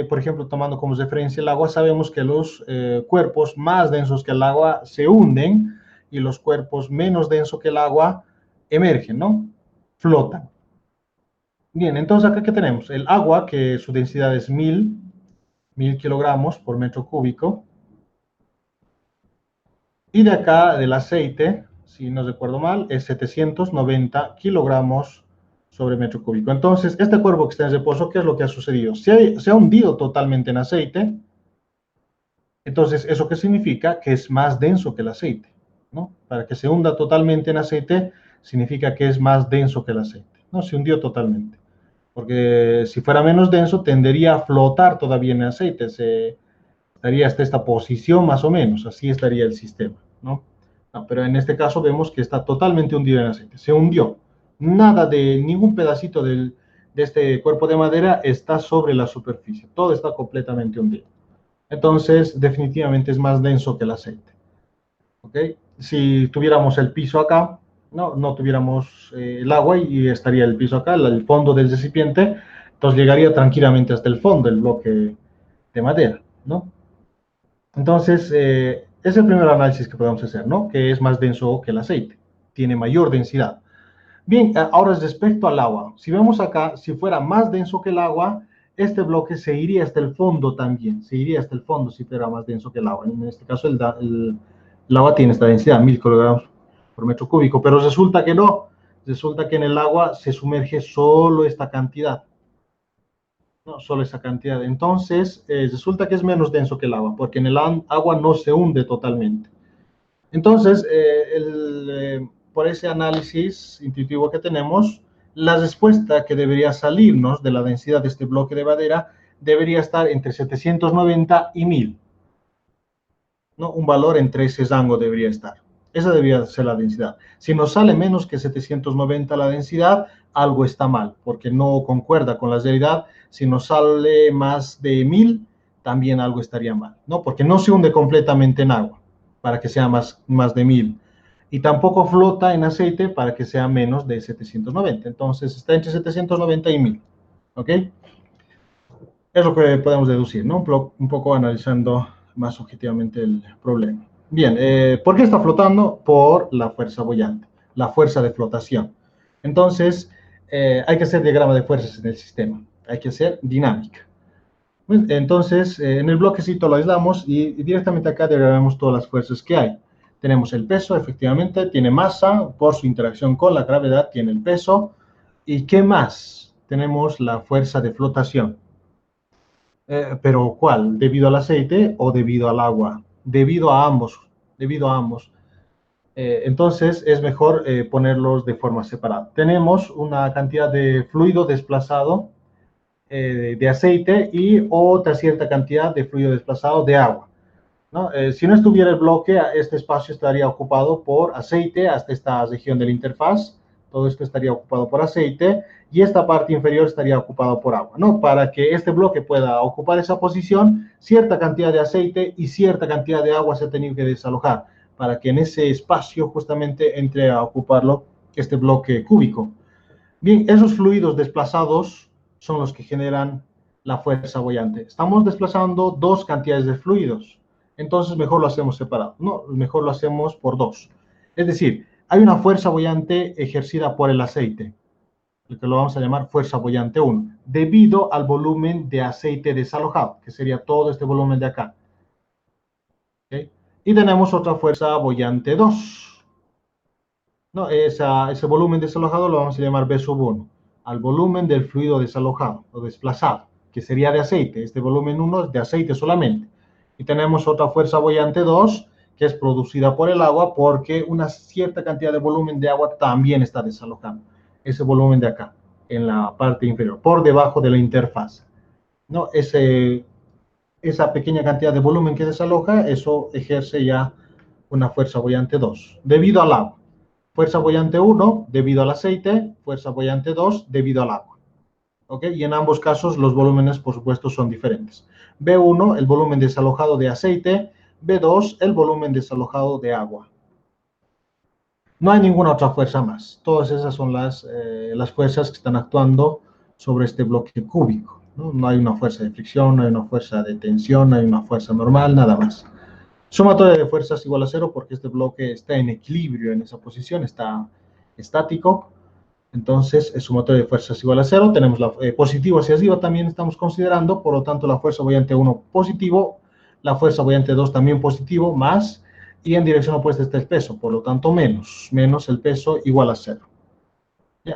por ejemplo, tomando como referencia el agua, sabemos que los cuerpos más densos que el agua se hunden y los cuerpos menos densos que el agua emergen, ¿no? Flotan. Bien, entonces acá ¿qué tenemos? El agua, que su densidad es 1000 kilogramos por metro cúbico. Y de acá del aceite, si no recuerdo mal, es 790 kilogramos sobre metro cúbico. Entonces, este cuerpo que está en reposo, ¿qué es lo que ha sucedido? Se ha hundido totalmente en aceite. Entonces, ¿eso qué significa? Que es más denso que el aceite, ¿no? Para que se hunda totalmente en aceite, significa que es más denso que el aceite, ¿no? Se hundió totalmente. Porque si fuera menos denso, tendería a flotar todavía en aceite, estaría hasta esta posición más o menos, así estaría el sistema, ¿no? Pero en este caso vemos que está totalmente hundido en aceite, se hundió. Nada de ningún pedacito de este cuerpo de madera está sobre la superficie, todo está completamente hundido. Entonces, definitivamente es más denso que el aceite. ¿Ok? Si tuviéramos el piso acá, no tuviéramos el agua y estaría el piso acá, el fondo del recipiente, entonces llegaría tranquilamente hasta el fondo el bloque de madera, ¿no? Entonces, es el primer análisis que podemos hacer, ¿no? Que es más denso que el aceite, tiene mayor densidad. Bien, ahora respecto al agua, si vemos acá, si fuera más denso que el agua, este bloque se iría hasta el fondo también, se iría hasta el fondo si fuera más denso que el agua. En este caso, el agua tiene esta densidad, 1000 kilogramos por metro cúbico, pero resulta que no, resulta que en el agua se sumerge solo esta cantidad, no solo esa cantidad. Entonces, resulta que es menos denso que el agua, porque en el agua no se hunde totalmente. Entonces, por ese análisis intuitivo que tenemos, la respuesta que debería salirnos de la densidad de este bloque de madera debería estar entre 790 y 1000, ¿no? Un valor entre ese rango debería estar. Esa debería ser la densidad. Si nos sale menos que 790 la densidad, algo está mal, porque no concuerda con la realidad. Si nos sale más de 1000, también algo estaría mal, ¿no? Porque no se hunde completamente en agua para que sea más de 1000. Y tampoco flota en aceite para que sea menos de 790. Entonces está entre 790 y 1000. ¿Ok? Es lo que podemos deducir, ¿no? Un poco analizando más objetivamente el problema. Bien, ¿por qué está flotando? Por la fuerza boyante, la fuerza de flotación. Entonces, hay que hacer diagrama de fuerzas en el sistema, hay que hacer dinámica. Entonces, en el bloquecito lo aislamos y directamente acá diagramamos todas las fuerzas que hay. Tenemos el peso, efectivamente, tiene masa, por su interacción con la gravedad tiene el peso. ¿Y qué más? Tenemos la fuerza de flotación. ¿Pero cuál? ¿Debido al aceite o debido al agua? Debido a ambos, debido a ambos. Entonces es mejor ponerlos de forma separada. Tenemos una cantidad de fluido desplazado de aceite y otra cierta cantidad de fluido desplazado de agua, ¿no? Si no estuviera el bloque, este espacio estaría ocupado por aceite hasta esta región de la interfaz. Todo esto estaría ocupado por aceite y esta parte inferior estaría ocupada por agua, ¿no? Para que este bloque pueda ocupar esa posición, cierta cantidad de aceite y cierta cantidad de agua se ha tenido que desalojar para que en ese espacio justamente entre a ocuparlo este bloque cúbico. Bien, esos fluidos desplazados son los que generan la fuerza boyante. Estamos desplazando dos cantidades de fluidos, entonces mejor lo hacemos separado. No, mejor lo hacemos por dos. Es decir, hay una fuerza boyante ejercida por el aceite, lo que lo vamos a llamar fuerza boyante 1, debido al volumen de aceite desalojado, que sería todo este volumen de acá. ¿Okay? Y tenemos otra fuerza boyante 2. No, ese volumen desalojado lo vamos a llamar B sub 1, al volumen del fluido desalojado o desplazado, que sería de aceite. Este volumen 1 es de aceite solamente. Y tenemos otra fuerza boyante 2, que es producida por el agua, porque una cierta cantidad de volumen de agua también está desalojando. Ese volumen de acá, en la parte inferior, por debajo de la interfaz. ¿No? Esa pequeña cantidad de volumen que desaloja, eso ejerce ya una fuerza boyante 2, debido al agua. Fuerza boyante 1 debido al aceite, fuerza boyante 2 debido al agua. ¿Ok? Y en ambos casos los volúmenes, por supuesto, son diferentes. B1, el volumen desalojado de aceite, B2, el volumen desalojado de agua. No hay ninguna otra fuerza más. Todas esas son las fuerzas que están actuando sobre este bloque cúbico. No hay una fuerza de fricción, no hay una fuerza de tensión, no hay una fuerza normal, nada más. Sumatoria de fuerzas igual a 0 porque este bloque está en equilibrio en esa posición, está estático. Entonces, sumatoria de fuerzas igual a 0. Tenemos la positivo hacia arriba también estamos considerando, por lo tanto, la fuerza boyante 1 positivo, la fuerza boyante 2 también positivo, más, y en dirección opuesta está el peso, por lo tanto, menos el peso igual a 0.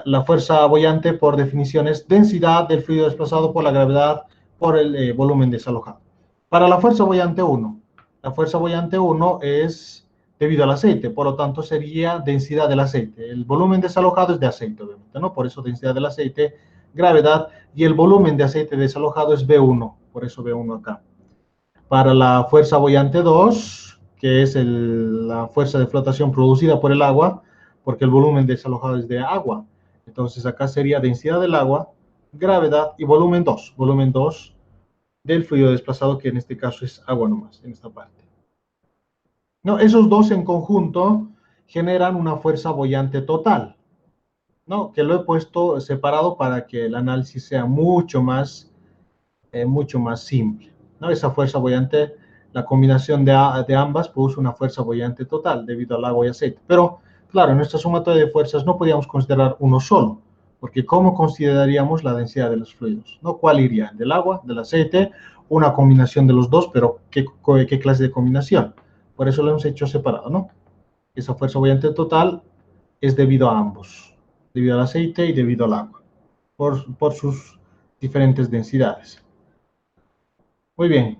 La fuerza boyante, por definición, es densidad del fluido desplazado por la gravedad por el volumen desalojado. Para la fuerza boyante 1, la fuerza boyante 1 es debido al aceite, por lo tanto sería densidad del aceite. El volumen desalojado es de aceite, obviamente, ¿no? Por eso densidad del aceite, gravedad, y el volumen de aceite desalojado es B1, por eso B1 acá. Para la fuerza boyante 2, que es la fuerza de flotación producida por el agua, porque el volumen desalojado es de agua. Entonces acá sería densidad del agua, gravedad y volumen 2. Volumen 2 del fluido desplazado, que en este caso es agua nomás, en esta parte. ¿No? Esos dos en conjunto generan una fuerza boyante total, ¿no? Que lo he puesto separado para que el análisis sea mucho más simple, ¿no? Esa fuerza boyante, la combinación de ambas produce una fuerza boyante total debido al agua y aceite. Pero, claro, en nuestra sumatoria de fuerzas no podíamos considerar uno solo, porque ¿cómo consideraríamos la densidad de los fluidos? ¿No? ¿Cuál iría? ¿Del agua, del aceite? Una combinación de los dos, pero ¿qué clase de combinación? Por eso lo hemos hecho separado, ¿no? Esa fuerza boyante total es debido a ambos, debido al aceite y debido al agua, por sus diferentes densidades. Muy bien.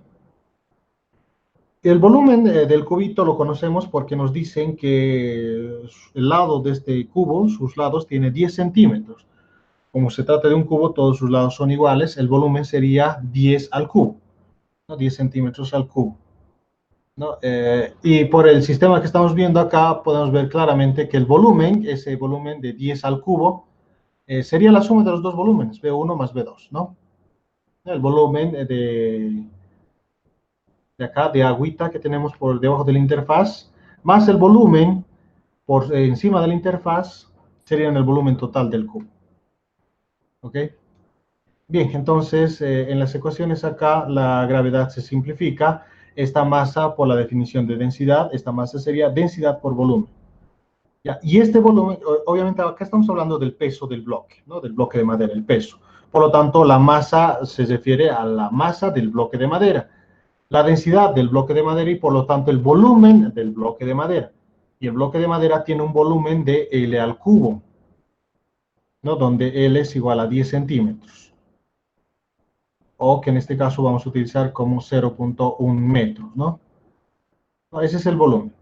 El volumen del cubito lo conocemos porque nos dicen que el lado de este cubo, sus lados, tiene 10 centímetros. Como se trata de un cubo, todos sus lados son iguales, el volumen sería 10 al cubo, ¿no? 10 centímetros al cubo, ¿no? Y por el sistema que estamos viendo acá, podemos ver claramente que el volumen, ese volumen de 10 al cubo, sería la suma de los dos volúmenes, V1 más V2, ¿no? El volumen de acá, de agüita que tenemos por debajo de la interfaz, más el volumen por encima de la interfaz, serían el volumen total del cubo. ¿Ok? Bien, entonces en las ecuaciones acá la gravedad se simplifica. Esta masa por la definición de densidad, esta masa sería densidad por volumen. ¿Ya? Y este volumen, obviamente acá estamos hablando del peso del bloque, ¿no? Del bloque de madera, el peso. Por lo tanto, la masa se refiere a la masa del bloque de madera, la densidad del bloque de madera y por lo tanto el volumen del bloque de madera. Y el bloque de madera tiene un volumen de L al cubo, ¿no? Donde L es igual a 10 centímetros. O que en este caso vamos a utilizar como 0.1 metros, ¿no? Ese es el volumen.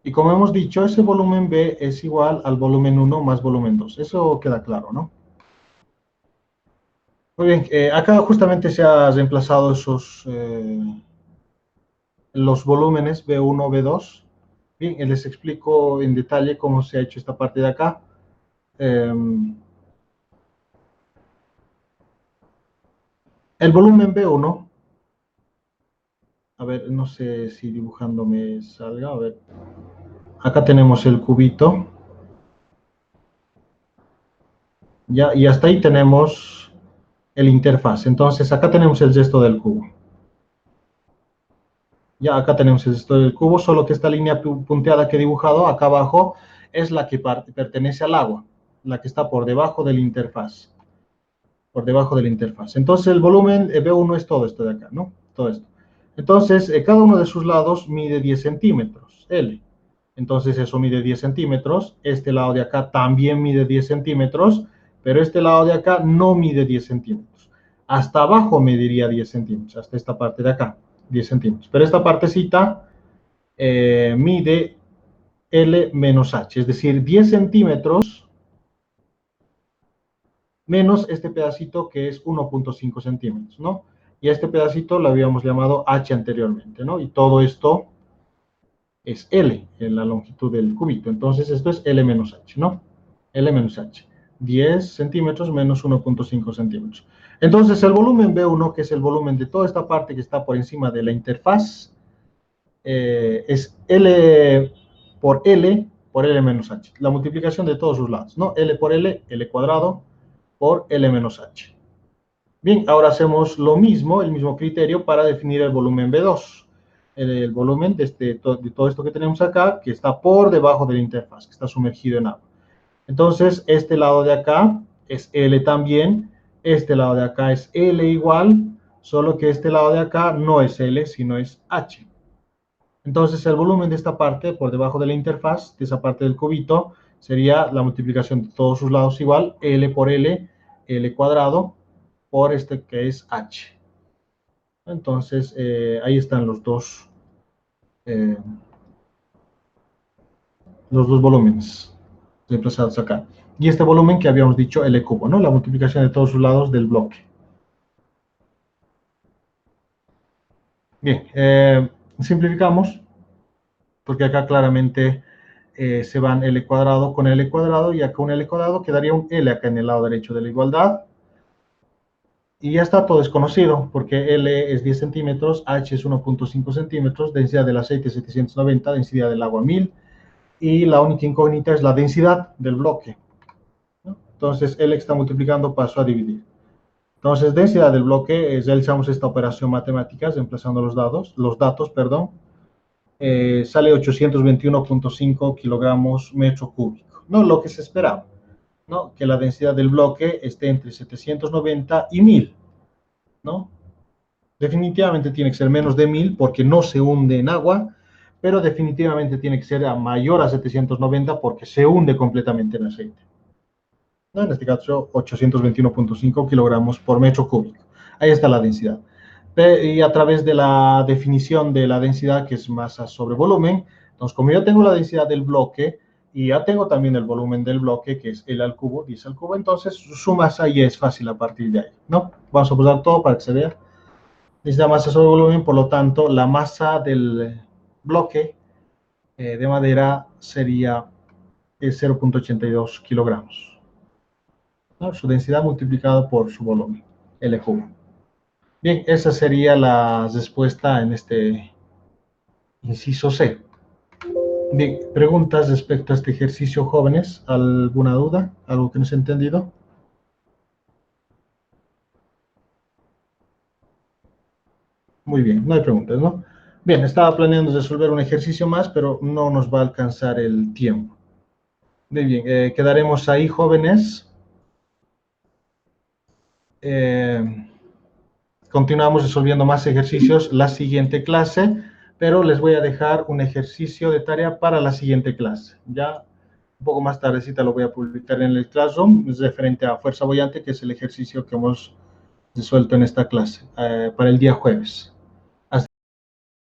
Y como hemos dicho, ese volumen B es igual al volumen 1 más volumen 2. Eso queda claro, ¿no? Muy bien, acá justamente se ha reemplazado los volúmenes B1, B2. Bien, les explico en detalle cómo se ha hecho esta parte de acá. El volumen B1, a ver, no sé si dibujándome salga, a ver. Acá tenemos el cubito. Ya, y hasta ahí tenemos el interfaz. Entonces, acá tenemos el resto del cubo. Ya, acá tenemos el resto del cubo, solo que esta línea punteada que he dibujado acá abajo es la que pertenece al agua, la que está por debajo del interfaz. Por debajo de la interfaz. Entonces, el volumen B1 es todo esto de acá, ¿no? Todo esto. Entonces, cada uno de sus lados mide 10 centímetros, L. Entonces, eso mide 10 centímetros. Este lado de acá también mide 10 centímetros, pero este lado de acá no mide 10 centímetros. Hasta abajo mediría 10 centímetros, hasta esta parte de acá, 10 centímetros. Pero esta partecita mide L menos H, es decir, 10 centímetros menos este pedacito que es 1.5 centímetros, ¿no? Y a este pedacito lo habíamos llamado H anteriormente, ¿no? Y todo esto es L, en la longitud del cubito. Entonces esto es L menos H, ¿no? L menos H. 10 centímetros menos 1.5 centímetros. Entonces el volumen B1, que es el volumen de toda esta parte que está por encima de la interfaz, es L por L menos H. La multiplicación de todos sus lados, ¿no? L por L, L cuadrado, por L menos H. Bien, ahora hacemos lo mismo, el mismo criterio para definir el volumen B2. El volumen de todo esto que tenemos acá, que está por debajo de la interfaz, que está sumergido en agua. Entonces, este lado de acá es L también, este lado de acá es L igual, solo que este lado de acá no es L, sino es H. Entonces, el volumen de esta parte, por debajo de la interfaz, de esa parte del cubito, sería la multiplicación de todos sus lados igual, L por L, L cuadrado, por este que es H. Entonces, ahí están eh, los dos volúmenes reemplazados acá. Y este volumen que habíamos dicho, L cubo, ¿no? La multiplicación de todos sus lados del bloque. Bien, simplificamos, porque acá claramente se van L cuadrado con L cuadrado y acá un L cuadrado, quedaría un L acá en el lado derecho de la igualdad. Y ya está todo desconocido, porque L es 10 centímetros, H es 1.5 centímetros, densidad del aceite 790, densidad del agua 1000, y la única incógnita es la densidad del bloque, ¿no? Entonces, L que está multiplicando pasó a dividir. Entonces, densidad del bloque, realizamos esta operación matemática, reemplazando los datos, sale 821.5 kilogramos metro cúbico, no lo que se esperaba, ¿no? Que la densidad del bloque esté entre 790 y 1000, ¿no? Definitivamente tiene que ser menos de 1000 porque no se hunde en agua, pero definitivamente tiene que ser mayor a 790 porque se hunde completamente en aceite, ¿no? En este caso, 821.5 kilogramos por metro cúbico. Ahí está la densidad. Y a través de la definición de la densidad, que es masa sobre volumen, entonces como yo tengo la densidad del bloque y ya tengo también el volumen del bloque, que es L al cubo, 10 al cubo, entonces su masa ya es fácil a partir de ahí, ¿no? Vamos a posar todo para que se vea. Densidad masa sobre volumen, por lo tanto, la masa del bloque de madera sería 0.82 kilogramos, ¿no? Su densidad multiplicado por su volumen, L cubo. Bien, esa sería la respuesta en este inciso C. Bien, preguntas respecto a este ejercicio, jóvenes. ¿Alguna duda? ¿Algo que no se ha entendido? Muy bien, no hay preguntas, ¿no? Bien, estaba planeando resolver un ejercicio más, pero no nos va a alcanzar el tiempo. Muy bien, quedaremos ahí, jóvenes. Continuamos resolviendo más ejercicios la siguiente clase, pero les voy a dejar un ejercicio de tarea para la siguiente clase. Ya un poco más tardecita lo voy a publicar en el Classroom, es referente a fuerza boyante, que es el ejercicio que hemos resuelto en esta clase, para el día jueves.